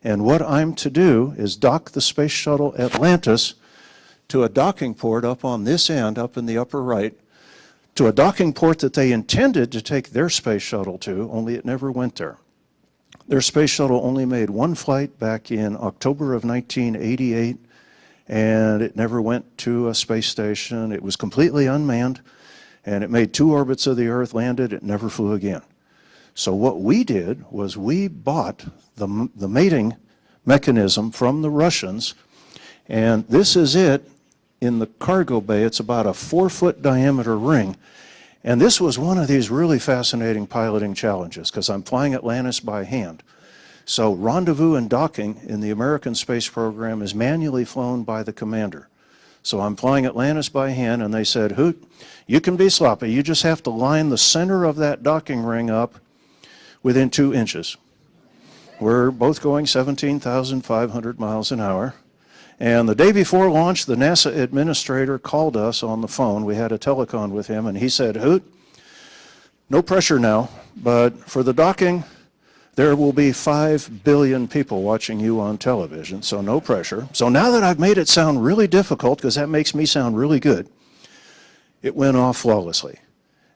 And what I'm to do is dock the space shuttle Atlantis to a docking port up on this end, up in the upper right, to a docking port that they intended to take their space shuttle to, only it never went there. Their space shuttle only made 1 flight back in October of 1988, and it never went to a space station. It was completely unmanned, and it made 2 orbits of the Earth, landed, it never flew again. So what we did was we bought the mating mechanism from the Russians, and this is it in the cargo bay. It's about a 4-foot diameter ring, and this was one of these really fascinating piloting challenges because I'm flying Atlantis by hand. So rendezvous and docking in the American space program is manually flown by the commander. So I'm flying Atlantis by hand, and they said, Hoot, you can be sloppy. You just have to line the center of that docking ring up within 2 inches. We're both going 17,500 miles an hour. And the day before launch, the NASA administrator called us on the phone. We had a telecon with him, and he said, Hoot, no pressure now, but for the docking, there will be 5 billion people watching you on television, so no pressure. So now that I've made it sound really difficult, because that makes me sound really good, it went off flawlessly.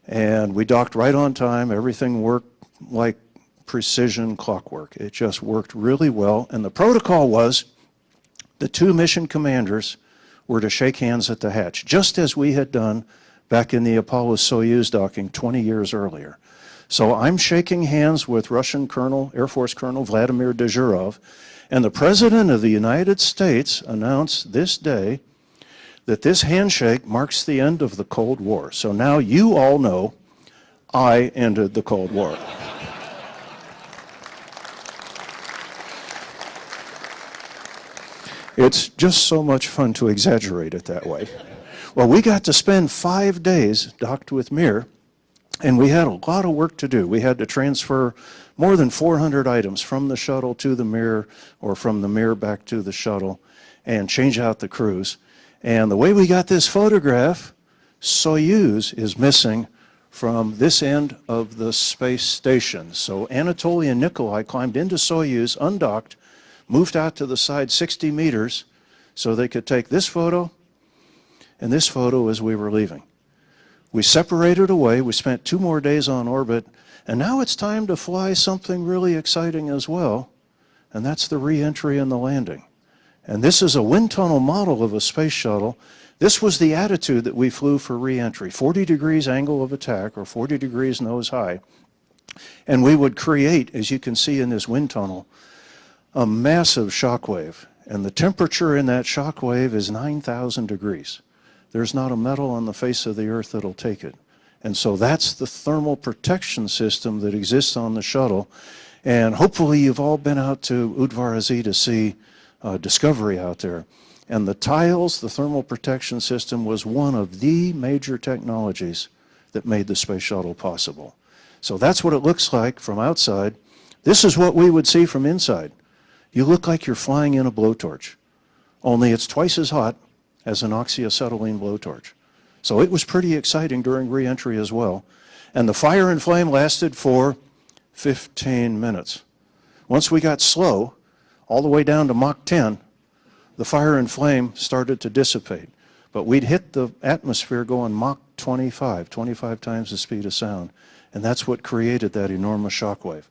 And we docked right on time. Everything worked like precision clockwork. It just worked really well. And the protocol was the 2 mission commanders were to shake hands at the hatch, just as we had done back in the Apollo-Soyuz docking 20 years earlier. So I'm shaking hands with Russian Colonel, Air Force Colonel Vladimir Dezhurov, and the President of the United States announced this day that this handshake marks the end of the Cold War. So now you all know I ended the Cold War. It's just so much fun to exaggerate it that way. Well, we got to spend 5 days docked with Mir, and we had a lot of work to do. We had to transfer more than 400 items from the shuttle to the Mir, or from the Mir back to the shuttle, and change out the crews. And the way we got this photograph, Soyuz is missing from this end of the space station. So Anatoly and Nikolai climbed into Soyuz, undocked, moved out to the side 60 meters so they could take this photo and this photo as we were leaving. We separated away, we spent 2 more days on orbit, and now it's time to fly something really exciting as well, and that's the reentry and the landing. And this is a wind tunnel model of a space shuttle. This was the attitude that we flew for reentry, 40 degrees angle of attack, or 40 degrees nose high. And we would create, as you can see in this wind tunnel, a massive shockwave. And the temperature in that shockwave is 9,000 degrees. There's not a metal on the face of the Earth that'll take it. And so that's the thermal protection system that exists on the shuttle. And hopefully you've all been out to Varzi to see Discovery out there. And the tiles, the thermal protection system, was one of the major technologies that made the space shuttle possible. So that's what it looks like from outside. This is what we would see from inside. You look like you're flying in a blowtorch, only it's twice as hot as an Oxy-Acetylene blowtorch. So it was pretty exciting during reentry as well. And the fire and flame lasted for 15 minutes. Once we got slow, all the way down to Mach 10, the fire and flame started to dissipate. But we'd hit the atmosphere going Mach 25 times the speed of sound. And that's what created that enormous shockwave.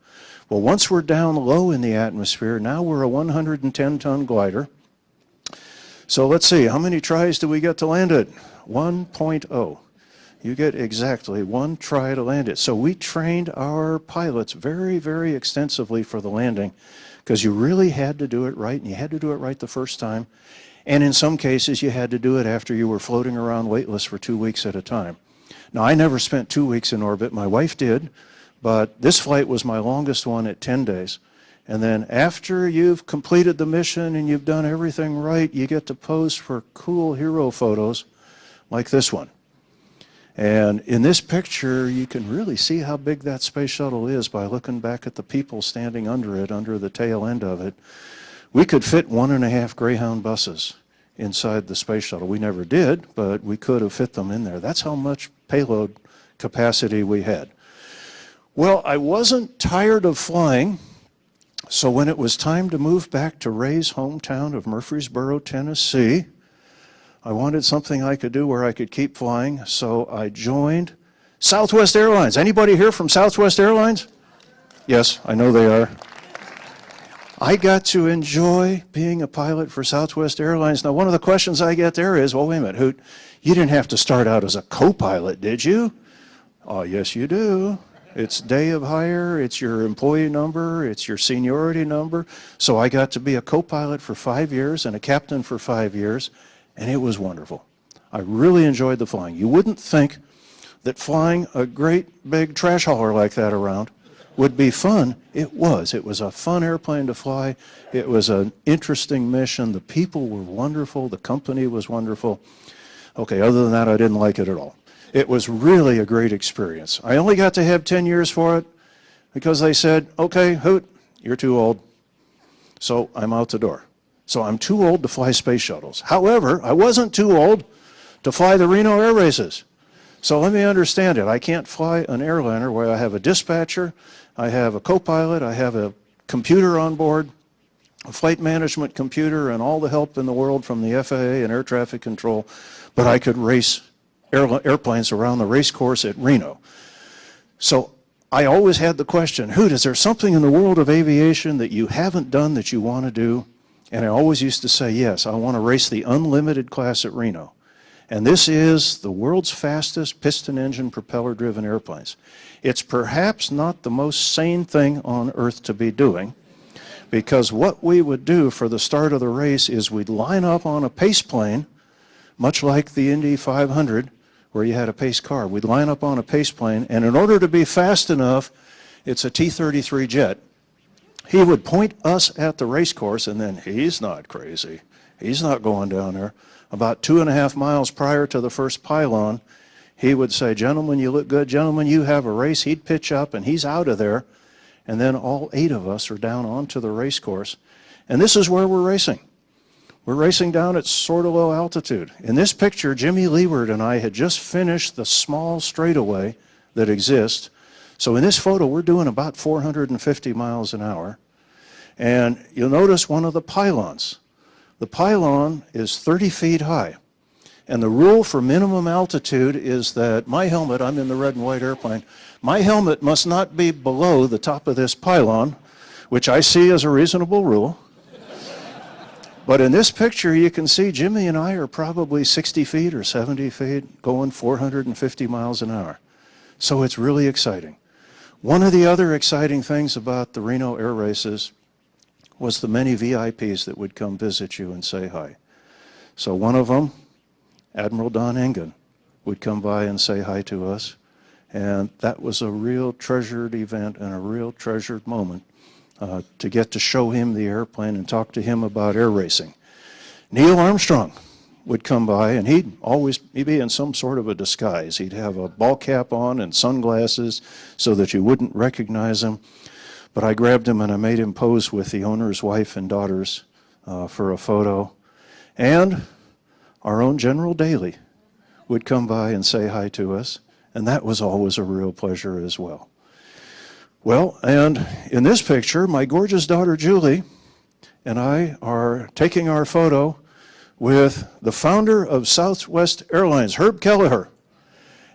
Well, once we're down low in the atmosphere, now we're a 110-ton glider. So let's see, how many tries do we get to land it? 1.0. You get exactly one try to land it. So we trained our pilots very, very extensively for the landing, because you really had to do it right, and you had to do it right the first time. And in some cases, you had to do it after you were floating around weightless for 2 weeks at a time. Now, I never spent 2 weeks in orbit. My wife did, but this flight was my longest one at 10 days. And then after you've completed the mission and you've done everything right, you get to pose for cool hero photos like this one. And in this picture, you can really see how big that space shuttle is by looking back at the people standing under it, under the tail end of it. We could fit 1.5 Greyhound buses inside the space shuttle. We never did, but we could have fit them in there. That's how much payload capacity we had. Well, I wasn't tired of flying, so when it was time to move back to Ray's hometown of Murfreesboro, Tennessee, I wanted something I could do where I could keep flying, so I joined Southwest Airlines. Anybody here from Southwest Airlines? Yes, I know they are. I got to enjoy being a pilot for Southwest Airlines. Now, one of the questions I get there is, well, wait a minute, Hoot, you didn't have to start out as a co-pilot, did you? Oh, yes, you do. It's day of hire, it's your employee number, it's your seniority number. So I got to be a co-pilot for 5 years and a captain for 5 years, and it was wonderful. I really enjoyed the flying. You wouldn't think that flying a great big trash hauler like that around would be fun. It was. It was a fun airplane to fly. It was an interesting mission. The people were wonderful. The company was wonderful. Okay, other than that, I didn't like it at all. It was really a great experience. I only got to have 10 years for it because they said, okay, Hoot, you're too old. So I'm out the door. So I'm too old to fly space shuttles. However, I wasn't too old to fly the Reno Air Races. So let me understand it. I can't fly an airliner where I have a dispatcher, I have a co-pilot, I have a computer on board, a flight management computer, and all the help in the world from the FAA and air traffic control, but I could race airplanes around the race course at Reno. So I always had the question, Hoot, is there something in the world of aviation that you haven't done that you want to do? And I always used to say, yes, I want to race the unlimited class at Reno. And this is the world's fastest piston engine propeller driven airplanes. It's perhaps not the most sane thing on earth to be doing, because what we would do for the start of the race is we'd line up on a pace plane, much like the Indy 500, where you had a pace car. We'd line up on a pace plane, and in order to be fast enough, it's a T-33 jet. He would point us at the race course, and then he's not crazy. He's not going down there. About 2.5 miles prior to the first pylon, he would say, gentlemen, you look good. Gentlemen, you have a race. He'd pitch up, and he's out of there. And then all 8 of us are down onto the race course. And this is where we're racing. We're racing down at sort of low altitude. In this picture, Jimmy Leeward and I had just finished the small straightaway that exists. So in this photo, we're doing about 450 miles an hour. And you'll notice one of the pylons. The pylon is 30 feet high. And the rule for minimum altitude is that my helmet, I'm in the red and white airplane, my helmet must not be below the top of this pylon, which I see as a reasonable rule. But in this picture, you can see Jimmy and I are probably 60 feet or 70 feet, going 450 miles an hour. So it's really exciting. One of the other exciting things about the Reno Air Races was the many VIPs that would come visit you and say hi. So one of them, Admiral Don Engen, would come by and say hi to us. And that was a real treasured event and a real treasured moment to get to show him the airplane and talk to him about air racing. Neil Armstrong would come by, and he'd be in some sort of a disguise. He'd have a ball cap on and sunglasses so that you wouldn't recognize him. But I grabbed him and I made him pose with the owner's wife and daughters for a photo. And our own General Daly would come by and say hi to us, and that was always a real pleasure as well. Well, and in this picture, my gorgeous daughter Julie and I are taking our photo with the founder of Southwest Airlines, Herb Kelleher.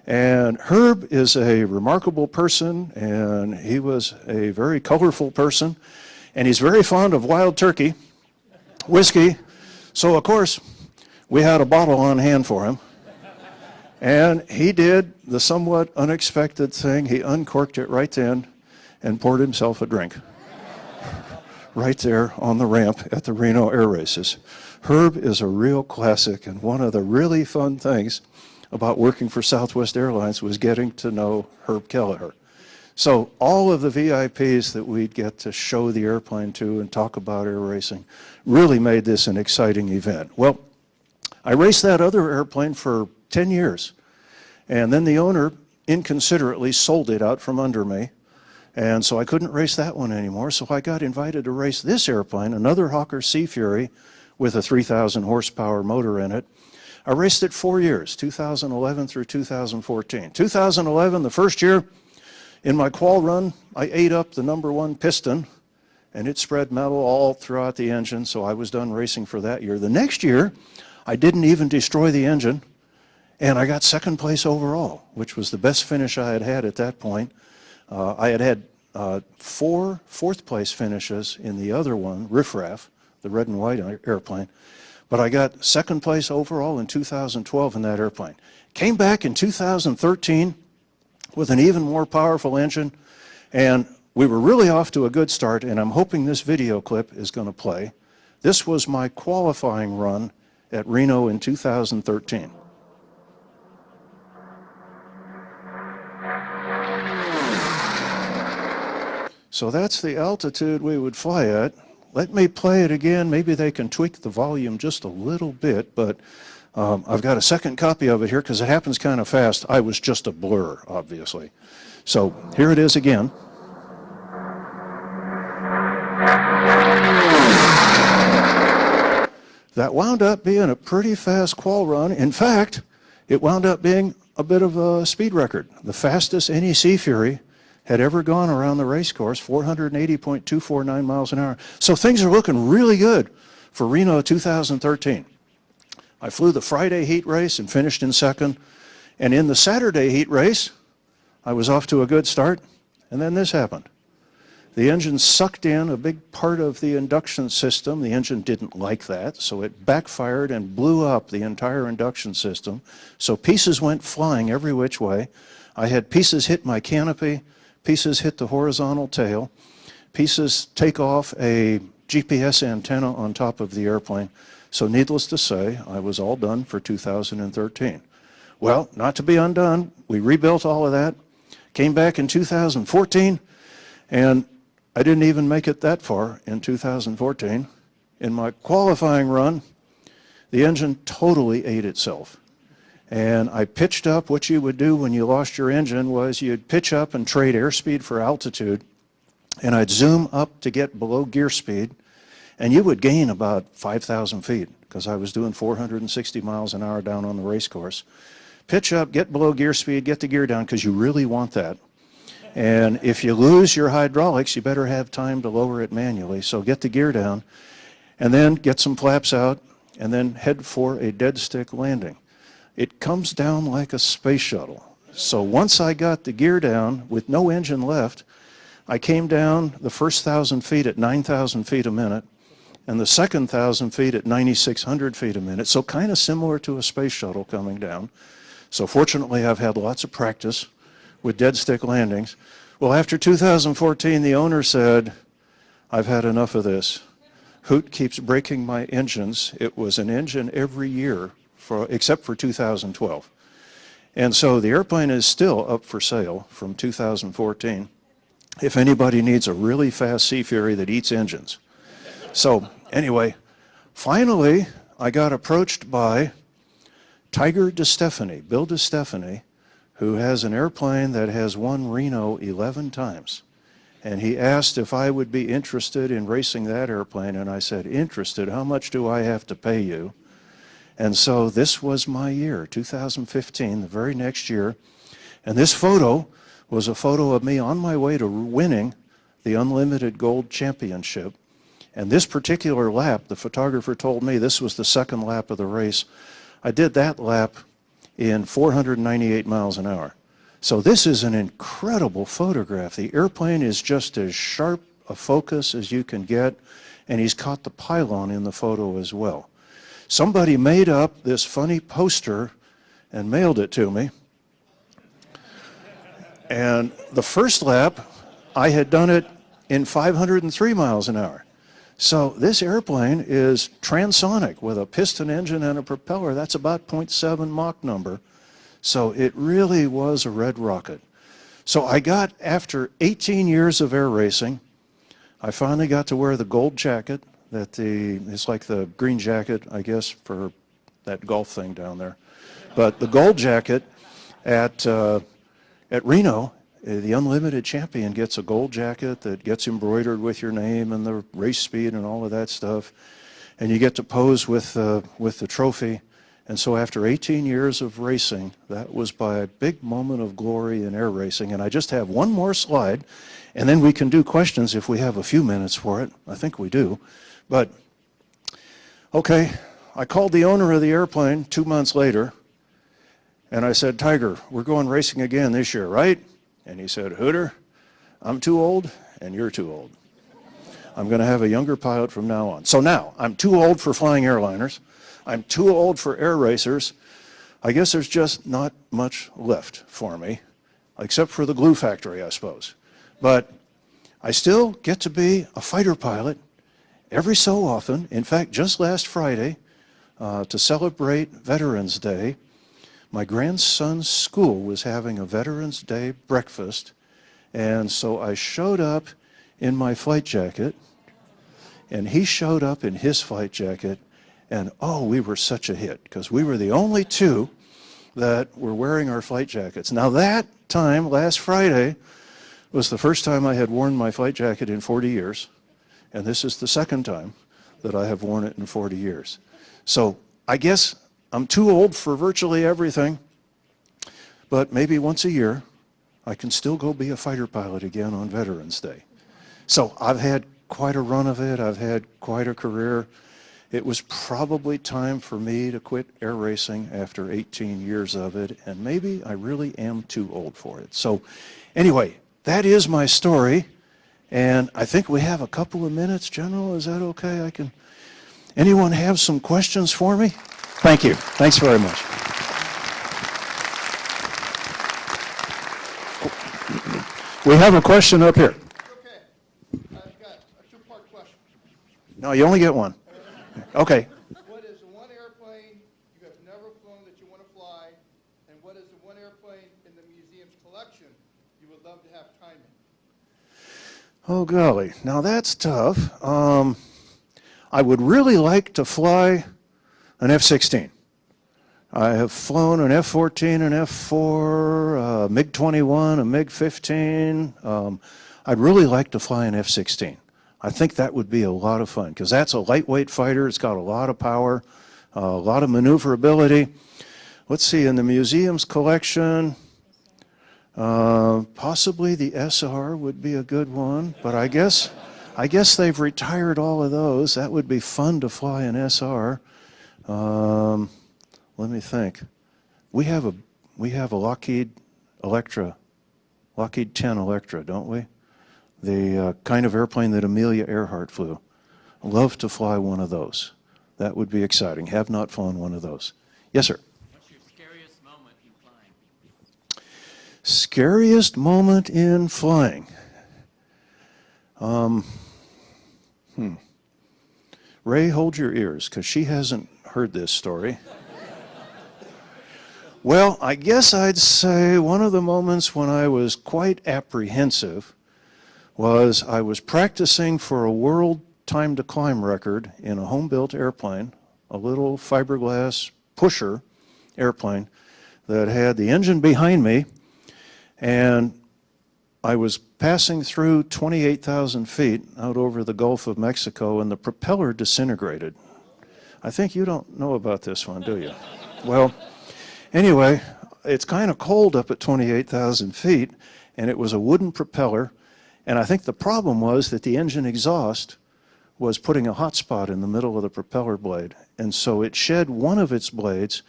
And Herb is a remarkable person, and he was a very colorful person, and he's very fond of wild turkey, whiskey. So, of course, we had a bottle on hand for him. And he did the somewhat unexpected thing. He uncorked it right then and poured himself a drink right there on the ramp at the Reno Air Races. Herb is a real classic, and one of the really fun things about working for Southwest Airlines was getting to know Herb Kelleher. So all of the VIPs that we'd get to show the airplane to and talk about air racing really made this an exciting event. Well, I raced that other airplane for 10 years, and then the owner inconsiderately sold it out from under me, and so I couldn't race that one anymore, so I got invited to race this airplane, another Hawker Sea Fury with a 3,000 horsepower motor in it. I raced it 4 years, 2011 through 2014. 2011, the first year, in my qual run, I ate up the #1 piston, and it spread metal all throughout the engine, so I was done racing for that year. The next year, I didn't even destroy the engine, and I got second place overall, which was the best finish I had had at that point. I had had 4 fourth place finishes in the other one, Riff-Raff, the red and white airplane. But I got second place overall in 2012 in that airplane. Came back in 2013 with an even more powerful engine, and we were really off to a good start, and I'm hoping this video clip is going to play. This was my qualifying run at Reno in 2013. So that's the altitude we would fly at. Let me play it again. Maybe they can tweak the volume just a little bit, but I've got a second copy of it here because it happens kind of fast. I was just a blur, obviously. So here it is again. That wound up being a pretty fast qual run. In fact, it wound up being a bit of a speed record. The fastest any Sea Fury had ever gone around the race course, 480.249 miles an hour. So things are looking really good for Reno 2013. I flew the Friday heat race and finished in second. And in the Saturday heat race, I was off to a good start, and then this happened. The engine sucked in a big part of the induction system. The engine didn't like that, so it backfired and blew up the entire induction system. So pieces went flying every which way. I had pieces hit my canopy, pieces hit the horizontal tail, pieces take off a GPS antenna on top of the airplane. So needless to say, I was all done for 2013. Well, not to be undone, we rebuilt all of that, came back in 2014, and I didn't even make it that far in 2014. In my qualifying run, the engine totally ate itself. And I pitched up. What you would do when you lost your engine was you'd pitch up and trade airspeed for altitude, and I'd zoom up to get below gear speed, and you would gain about 5,000 feet because I was doing 460 miles an hour down on the race course. Pitch up, get below gear speed, get the gear down because you really want that. And if you lose your hydraulics, you better have time to lower it manually. So get the gear down, and then get some flaps out, and then head for a dead stick landing. It comes down like a space shuttle. So once I got the gear down with no engine left, I came down the first 1,000 feet at 9,000 feet a minute, and the second 1,000 feet at 9,600 feet a minute. So kind of similar to a space shuttle coming down. So fortunately, I've had lots of practice with dead stick landings. Well, after 2014, the owner said, I've had enough of this. Hoot keeps breaking my engines. It was an engine every year, except for 2012. And so the airplane is still up for sale from 2014 if anybody needs a really fast Sea Fury that eats engines. So anyway, finally, I got approached by Tiger DeStefani, Bill DeStefani, who has an airplane that has won Reno 11 times. And he asked if I would be interested in racing that airplane, and I said, interested? How much do I have to pay you? And so this was my year, 2015, the very next year. And this photo was a photo of me on my way to winning the Unlimited Gold Championship. And this particular lap, the photographer told me this was the second lap of the race. I did that lap in 498 miles an hour. So this is an incredible photograph. The airplane is just as sharp a focus as you can get, and he's caught the pylon in the photo as well. Somebody made up this funny poster and mailed it to me. And the first lap, I had done it in 503 miles an hour. So this airplane is transonic with a piston engine and a propeller. That's about 0.7 Mach number. So it really was a red rocket. So I got, after 18 years of air racing, I finally got to wear the gold jacket. It's like the green jacket, I guess, for that golf thing down there. But the gold jacket at Reno, the Unlimited champion gets a gold jacket that gets embroidered with your name and the race speed and all of that stuff. And you get to pose with the trophy. And so after 18 years of racing, that was my big moment of glory in air racing. And I just have one more slide, and then we can do questions if we have a few minutes for it. I think we do. But, okay, I called the owner of the airplane 2 months later, and I said, Tiger, we're going racing again this year, right? And he said, Hooter, I'm too old, and you're too old. I'm going to have a younger pilot from now on. So now, I'm too old for flying airliners. I'm too old for air racers. I guess there's just not much left for me, except for the glue factory, I suppose. But I still get to be a fighter pilot every so often. In fact, just last Friday, to celebrate Veterans Day, my grandson's school was having a Veterans Day breakfast, and so I showed up in my flight jacket, and he showed up in his flight jacket, and oh, we were such a hit, because we were the only two that were wearing our flight jackets. Now that time, last Friday, was the first time I had worn my flight jacket in 40 years, and this is the second time that I have worn it in 40 years. So I guess I'm too old for virtually everything, but maybe once a year, I can still go be a fighter pilot again on Veterans Day. So I've had quite a run of it. I've had quite a career. It was probably time for me to quit air racing after 18 years of it, and maybe I really am too old for it. So anyway, that is my story, and I think we have a couple of minutes, General. Is that okay? Anyone have some questions for me? Thank you. Thanks very much. We have a question up here. Okay. I've got a two-part question. No, you only get one. Okay. What is the one airplane you have never flown that you want to fly, and what is the one airplane in the museum's collection you would love to have time in? Oh, golly. Now, that's tough. I would really like to fly an F-16. I have flown an F-14, an F-4, a MiG-21, a MiG-15. I'd really like to fly an F-16. I think that would be a lot of fun, because that's a lightweight fighter. It's got a lot of power, a lot of maneuverability. Let's see, in the museum's collection, possibly the SR would be a good one, but I guess they've retired all of those. That would be fun to fly an SR. Let me think. We have a Lockheed 10 Electra, don't we? The kind of airplane that Amelia Earhart flew. I'd love to fly one of those. That would be exciting. Have not flown one of those. Yes, sir. What's your scariest moment in flying? Scariest moment in flying. Ray, hold your ears, because she hasn't heard this story. Well, I guess I'd say one of the moments when I was quite apprehensive was I was practicing for a world time to climb record in a home-built airplane, a little fiberglass pusher airplane that had the engine behind me, and I was passing through 28,000 feet out over the Gulf of Mexico, and the propeller disintegrated. I think you don't know about this one, do you? Well, anyway, it's kind of cold up at 28,000 feet, and it was a wooden propeller, and I think the problem was that the engine exhaust was putting a hot spot in the middle of the propeller blade, and so it shed one of its blades.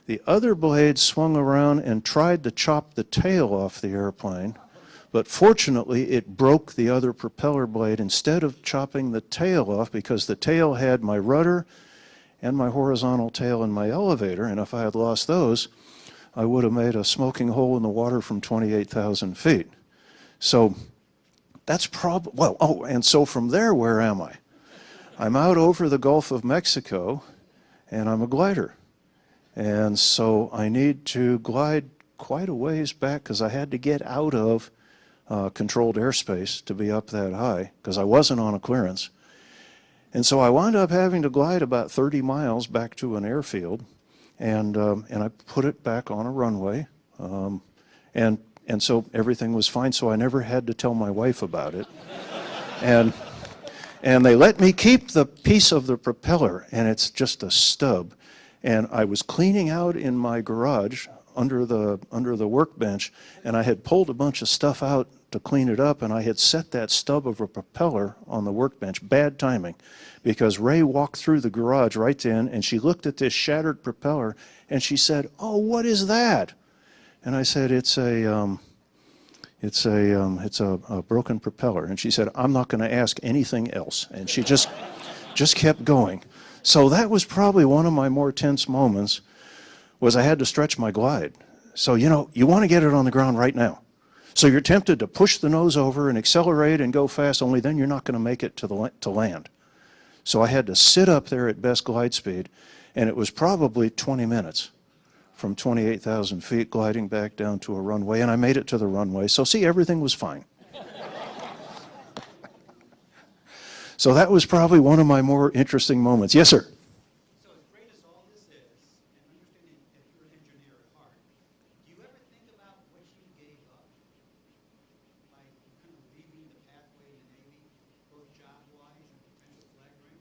The other blade swung around and tried to chop the tail off the airplane, but fortunately it broke the other propeller blade instead of chopping the tail off, because the tail had my rudder and my horizontal tail and my elevator, and if I had lost those, I would have made a smoking hole in the water from 28,000 feet. So that's probably, well, oh, and so from there, where am I? I'm out over the Gulf of Mexico, and I'm a glider. And so I need to glide quite a ways back because I had to get out of controlled airspace to be up that high because I wasn't on a clearance. And so I wound up having to glide about 30 miles back to an airfield, and I put it back on a runway, and so everything was fine, so I never had to tell my wife about it. And they let me keep the piece of the propeller, and it's just a stub. And I was cleaning out in my garage under the workbench, and I had pulled a bunch of stuff out to clean it up, and I had set that stub of a propeller on the workbench. Bad timing, because Ray walked through the garage right then, and she looked at this shattered propeller, and she said, "Oh, what is that?" And I said, It's a broken propeller." And she said, "I'm not going to ask anything else." And she just kept going. So that was probably one of my more tense moments, was I had to stretch my glide. So, you know, you want to get it on the ground right now. So you're tempted to push the nose over and accelerate and go fast, only then you're not going to make it to land. So I had to sit up there at best glide speed, and it was probably 20 minutes from 28,000 feet gliding back down to a runway, and I made it to the runway. So see, everything was fine. So that was probably one of my more interesting moments. Yes, sir? So as great as all this is, and understanding that you're an engineer at heart, do you ever think about what you gave up by kind of leaving the pathway in the Navy, both job-wise and potential flag rank?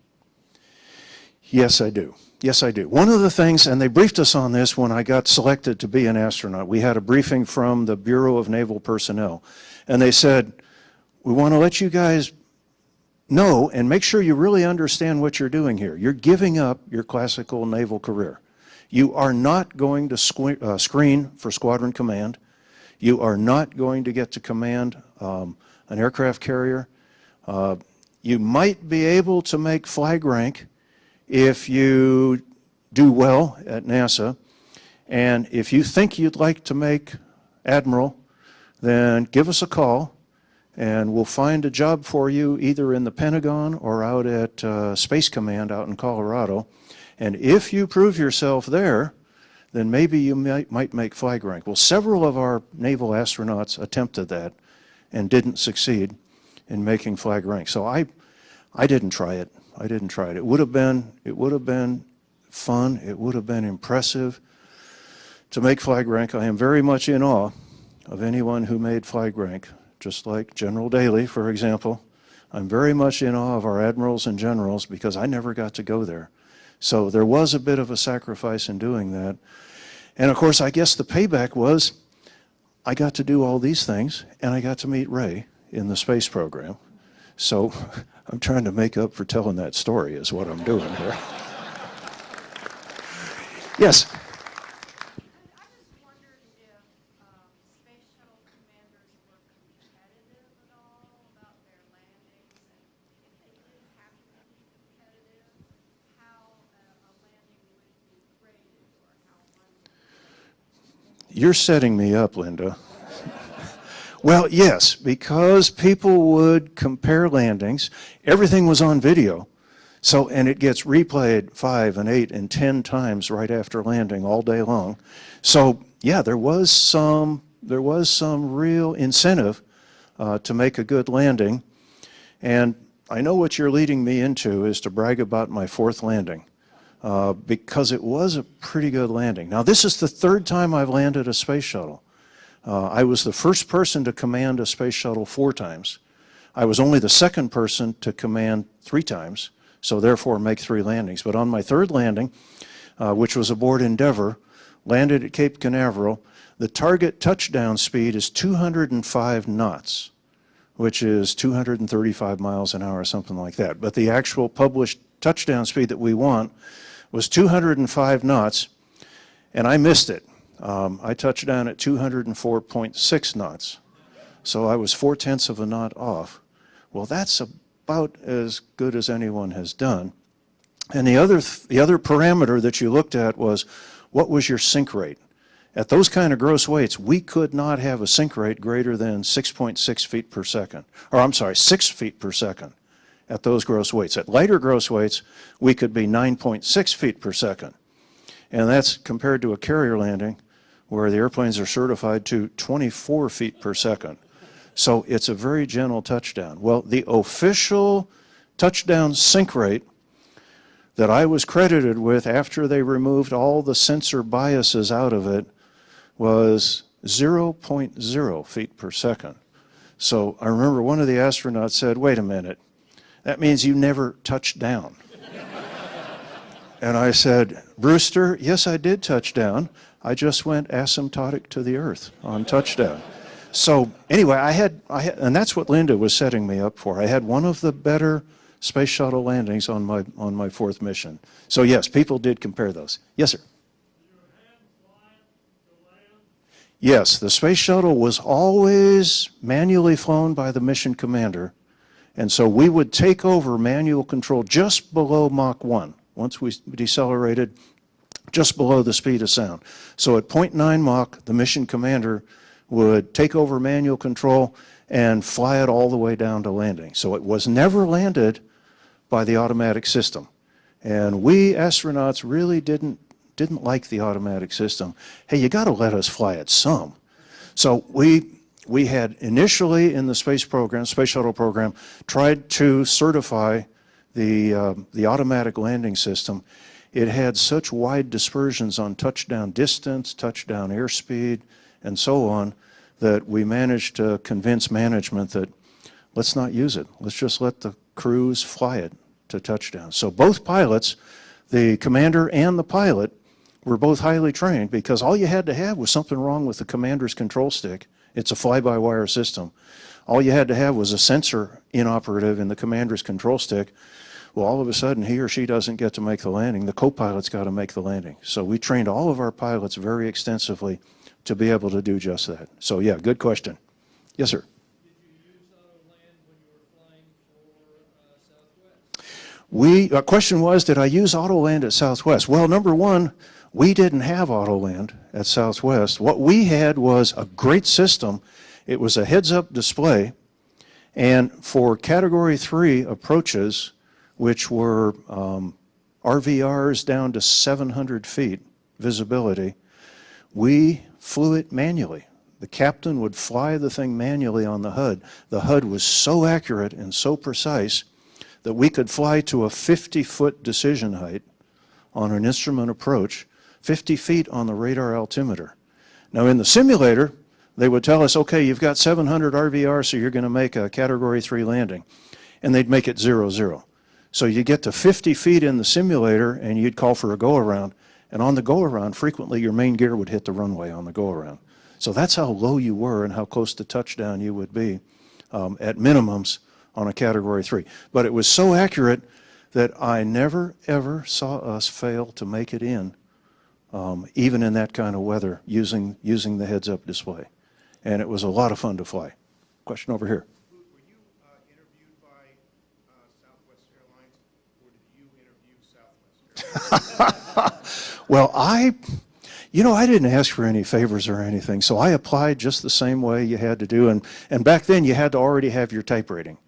Yes, I do. Yes, I do. One of the things, and they briefed us on this when I got selected to be an astronaut, we had a briefing from the Bureau of Naval Personnel, and they said, "We want to let you guys know and make sure you really understand what you're doing here. You're giving up your classical naval career. You are not going to screen for squadron command. You are not going to get to command an aircraft carrier. You might be able to make flag rank if you do well at NASA, and if you think you'd like to make admiral, then give us a call, and we'll find a job for you either in the Pentagon or out at Space Command out in Colorado. And if you prove yourself there, then maybe you might make flag rank." Well, several of our naval astronauts attempted that and didn't succeed in making flag rank. So I didn't try it. I didn't try it. It would have been fun. It would have been impressive to make flag rank. I am very much in awe of anyone who made flag rank. Just like General Daly, for example. I'm very much in awe of our admirals and generals because I never got to go there. So there was a bit of a sacrifice in doing that. And of course, I guess the payback was I got to do all these things, and I got to meet Ray in the space program. So I'm trying to make up for telling that story is what I'm doing here. Yes? I just wondered if space shuttle commanders were competitive at all about their landings, and if they did have to be competitive, how a landing would be graded or how one would be graded. You're setting me up, Linda. Well, yes, because people would compare landings. Everything was on video. So, and it gets replayed 5 and 8 and 10 times right after landing all day long. So, yeah, there was some real incentive to make a good landing. And I know what you're leading me into is to brag about my 4th landing, because it was a pretty good landing. Now, this is the 3rd time I've landed a space shuttle. I was the first person to command a space shuttle 4 times. I was only the 2nd person to command 3 times, so therefore make 3 landings. But on my 3rd landing, which was aboard Endeavour, landed at Cape Canaveral, the target touchdown speed is 205 knots, which is 235 miles an hour, something like that. But the actual published touchdown speed that we want was 205 knots, and I missed it. I touched down at 204.6 knots, so I was 0.4 of a knot off. Well, that's about as good as anyone has done. And the other parameter that you looked at was, what was your sink rate? At those kind of gross weights, we could not have a sink rate greater than 6.6 feet per second. Or I'm sorry, 6 feet per second at those gross weights. At lighter gross weights, we could be 9.6 feet per second. And that's compared to a carrier landing where the airplanes are certified to 24 feet per second. So it's a very gentle touchdown. Well, the official touchdown sink rate that I was credited with after they removed all the sensor biases out of it was 0.0 feet per second. So I remember one of the astronauts said, wait a minute, that means you never touched down. And I said, Brewster, yes, I did touch down. I just went asymptotic to the Earth on touchdown. So anyway, I had, and that's what Linda was setting me up for. I had one of the better space shuttle landings on my 4th mission. So yes, people did compare those. Yes, sir. Yes, the space shuttle was always manually flown by the mission commander, and so we would take over manual control just below Mach 1, once we decelerated just below the speed of sound. So at 0.9 Mach, the mission commander would take over manual control and fly it all the way down to landing. So it was never landed by the automatic system. And we astronauts really didn't like the automatic system. Hey, you got to let us fly it some. So we had initially in the space shuttle program, tried to certify the automatic landing system. It had such wide dispersions on touchdown distance, touchdown airspeed, and so on, that we managed to convince management that let's not use it. Let's just let the crews fly it to touchdown. So both pilots, the commander and the pilot, were both highly trained, because all you had to have was something wrong with the commander's control stick. It's a fly-by-wire system. All you had to have was a sensor inoperative in the commander's control stick. Well, all of a sudden, he or she doesn't get to make the landing. The co-pilot's got to make the landing. So we trained all of our pilots very extensively to be able to do just that. So yeah, good question. Yes, sir. Did you use AutoLand when you were flying for Southwest? The question was, did I use AutoLand at Southwest? Well, number one, we didn't have AutoLand at Southwest. What we had was a great system. It was a heads-up display, and for Category 3 approaches, which were RVRs down to 700 feet visibility, we flew it manually. The captain would fly the thing manually on the HUD. The HUD was so accurate and so precise that we could fly to a 50-foot decision height on an instrument approach, 50 feet on the radar altimeter. Now in the simulator, they would tell us, okay, you've got 700 RVR, so you're going to make a Category 3 landing. And they'd make it 0-0. So you get to 50 feet in the simulator, and you'd call for a go-around. And on the go-around, frequently your main gear would hit the runway on the go-around. So that's how low you were and how close to touchdown you would be at minimums on a Category 3. But it was so accurate that I never, ever saw us fail to make it in, even in that kind of weather, using the heads-up display. And it was a lot of fun to fly. Question over here. Were you interviewed by Southwest Airlines, or did you interview Southwest Airlines? Well, I didn't ask for any favors or anything, so I applied just the same way you had to do. And back then, you had to already have your type rating.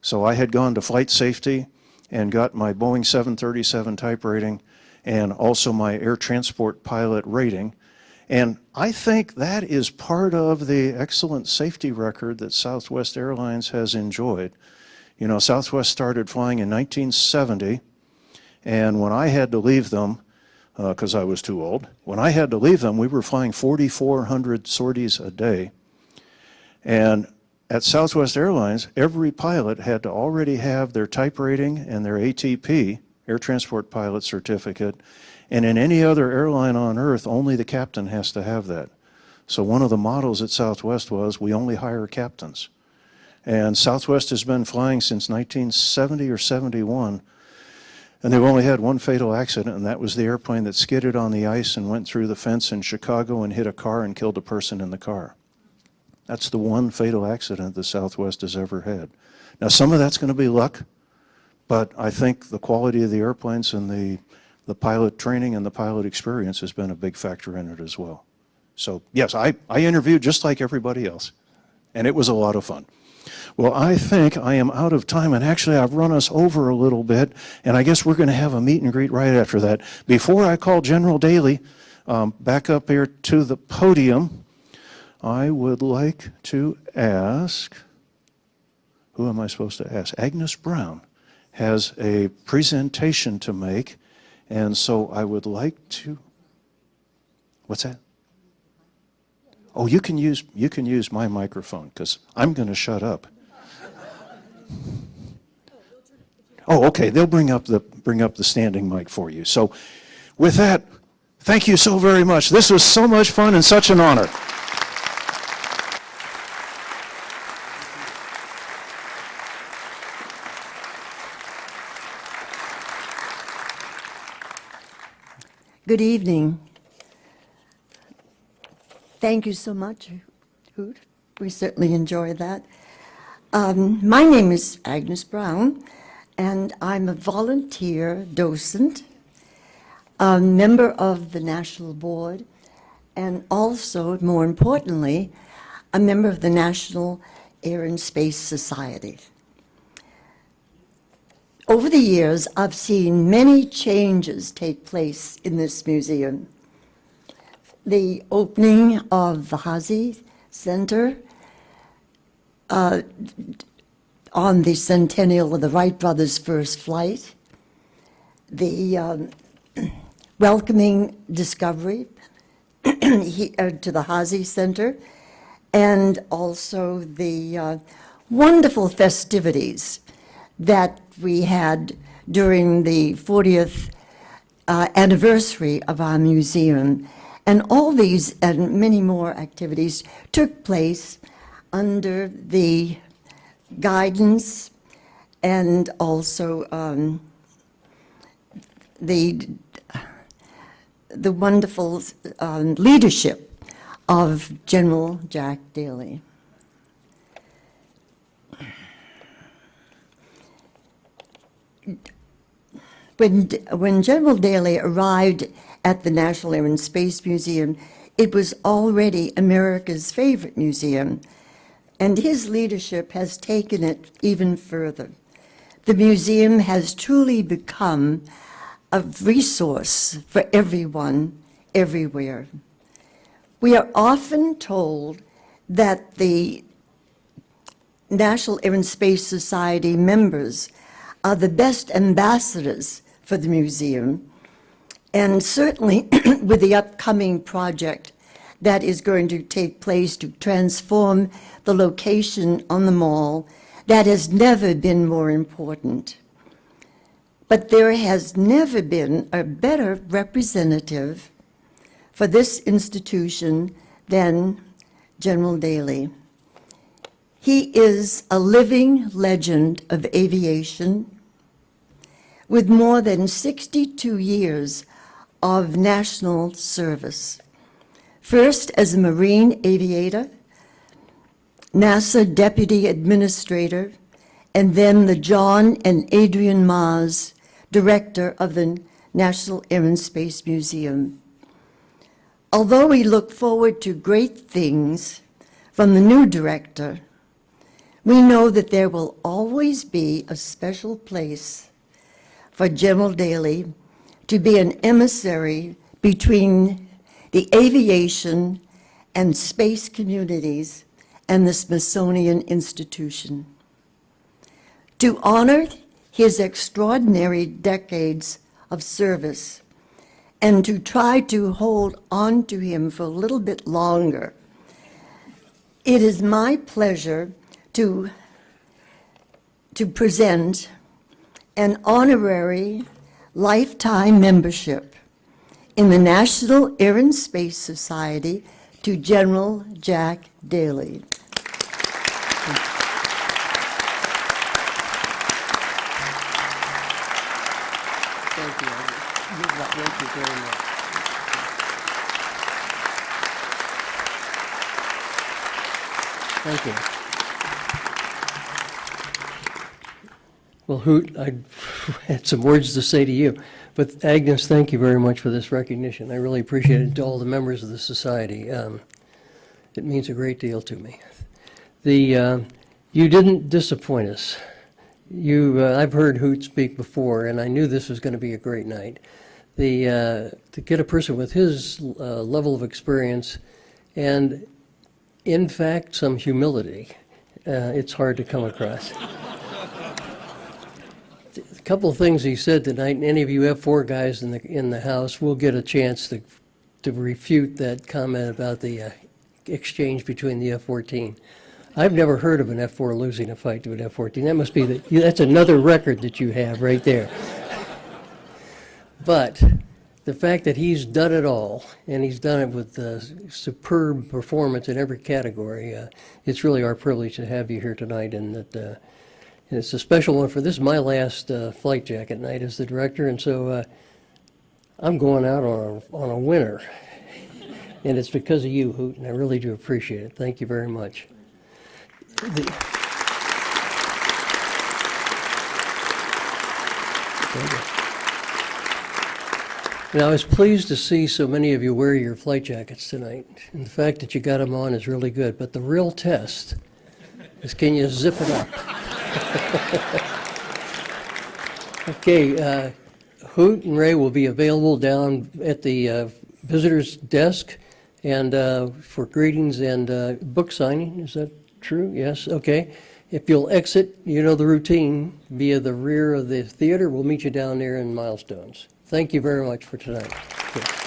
So I had gone to flight safety, and got my Boeing 737 type rating and also my air transport pilot rating. And I think that is part of the excellent safety record that Southwest Airlines has enjoyed. You know, Southwest started flying in 1970, and when I had to leave them, because I was too old, when I had to leave them, we were flying 4,400 sorties a day. And at Southwest Airlines, every pilot had to already have their type rating and their ATP, Air Transport Pilot Certificate, and in any other airline on Earth, only the captain has to have that. So one of the models at Southwest was, we only hire captains. And Southwest has been flying since 1970 or 71, and they've only had one fatal accident, and that was the airplane that skidded on the ice and went through the fence in Chicago and hit a car and killed a person in the car. That's the one fatal accident that Southwest has ever had. Now, some of that's going to be luck, but I think the quality of the airplanes and the pilot training and the pilot experience has been a big factor in it as well. So, yes, I interviewed just like everybody else, and it was a lot of fun. Well, I think I am out of time, and actually I've run us over a little bit, and I guess we're going to have a meet and greet right after that. Before I call General Daly back up here to the podium, I would like to ask, who am I supposed to ask? Agnes Brown has a presentation to make, and so I would like to, what's that? Oh, you can use my microphone, because I'm going to shut up. Oh, okay, they'll bring up the standing mic for you. So with that, thank you so very much. This was so much fun and such an honor. Good evening. Thank you so much, Hoot. We certainly enjoy that. My name is Agnes Brown, and I'm a volunteer docent, a member of the National Board, and also, more importantly, a member of the National Air and Space Society. Over the years, I've seen many changes take place in this museum. The opening of the Varzi Center on the centennial of the Wright brothers' first flight, the welcoming discovery to the Varzi Center, and also the wonderful festivities that we had during the 40th anniversary of our museum. And all these and many more activities took place under the guidance and also the wonderful leadership of General Jack Daly. When General Daly arrived at the National Air and Space Museum, it was already America's favorite museum, and his leadership has taken it even further. The museum has truly become a resource for everyone, everywhere. We are often told that the National Air and Space Society members are the best ambassadors for the museum, and certainly with the upcoming project that is going to take place to transform the location on the mall, that has never been more important. But there has never been a better representative for this institution than General Daly. He is a living legend of aviation with more than 62 years of national service. First as a Marine aviator, NASA Deputy Administrator, and then the John and Adrian Mars Director of the National Air and Space Museum. Although we look forward to great things from the new director, we know that there will always be a special place for General Daly to be an emissary between the aviation and space communities and the Smithsonian Institution. To honor his extraordinary decades of service and to try to hold on to him for a little bit longer, it is my pleasure to present an honorary lifetime membership in the National Air and Space Society to General Jack Daly. Thank you. Thank you very much. Thank you. Well, Hoot, I had some words to say to you, but Agnes, thank you very much for this recognition. I really appreciate it, to all the members of the society. It means a great deal to me. You didn't disappoint us. I've heard Hoot speak before, and I knew this was going to be a great night. To get a person with his level of experience and, in fact, some humility, it's hard to come across. A couple of things he said tonight, and any of you F4 guys in the house will get a chance to refute that comment about the exchange between the F-14. I've never heard of an F-4 losing a fight to an F-14. That must be that's another record that you have right there. But the fact that he's done it all, and he's done it with superb performance in every category, it's really our privilege to have you here tonight, and that it's a special one. This is my last flight jacket night as the director, and so I'm going out on a winner. And it's because of you, Hoot, and I really do appreciate it. Thank you very much. And I was pleased to see so many of you wear your flight jackets tonight. And the fact that you got them on is really good. But the real test is, can you zip it up? Okay, Hoot and Ray will be available down at the visitor's desk and for greetings and book signing. Is that true? Yes, okay. If you'll exit, you know the routine, via the rear of the theater. We'll meet you down there in Milestones. Thank you very much for tonight. Okay.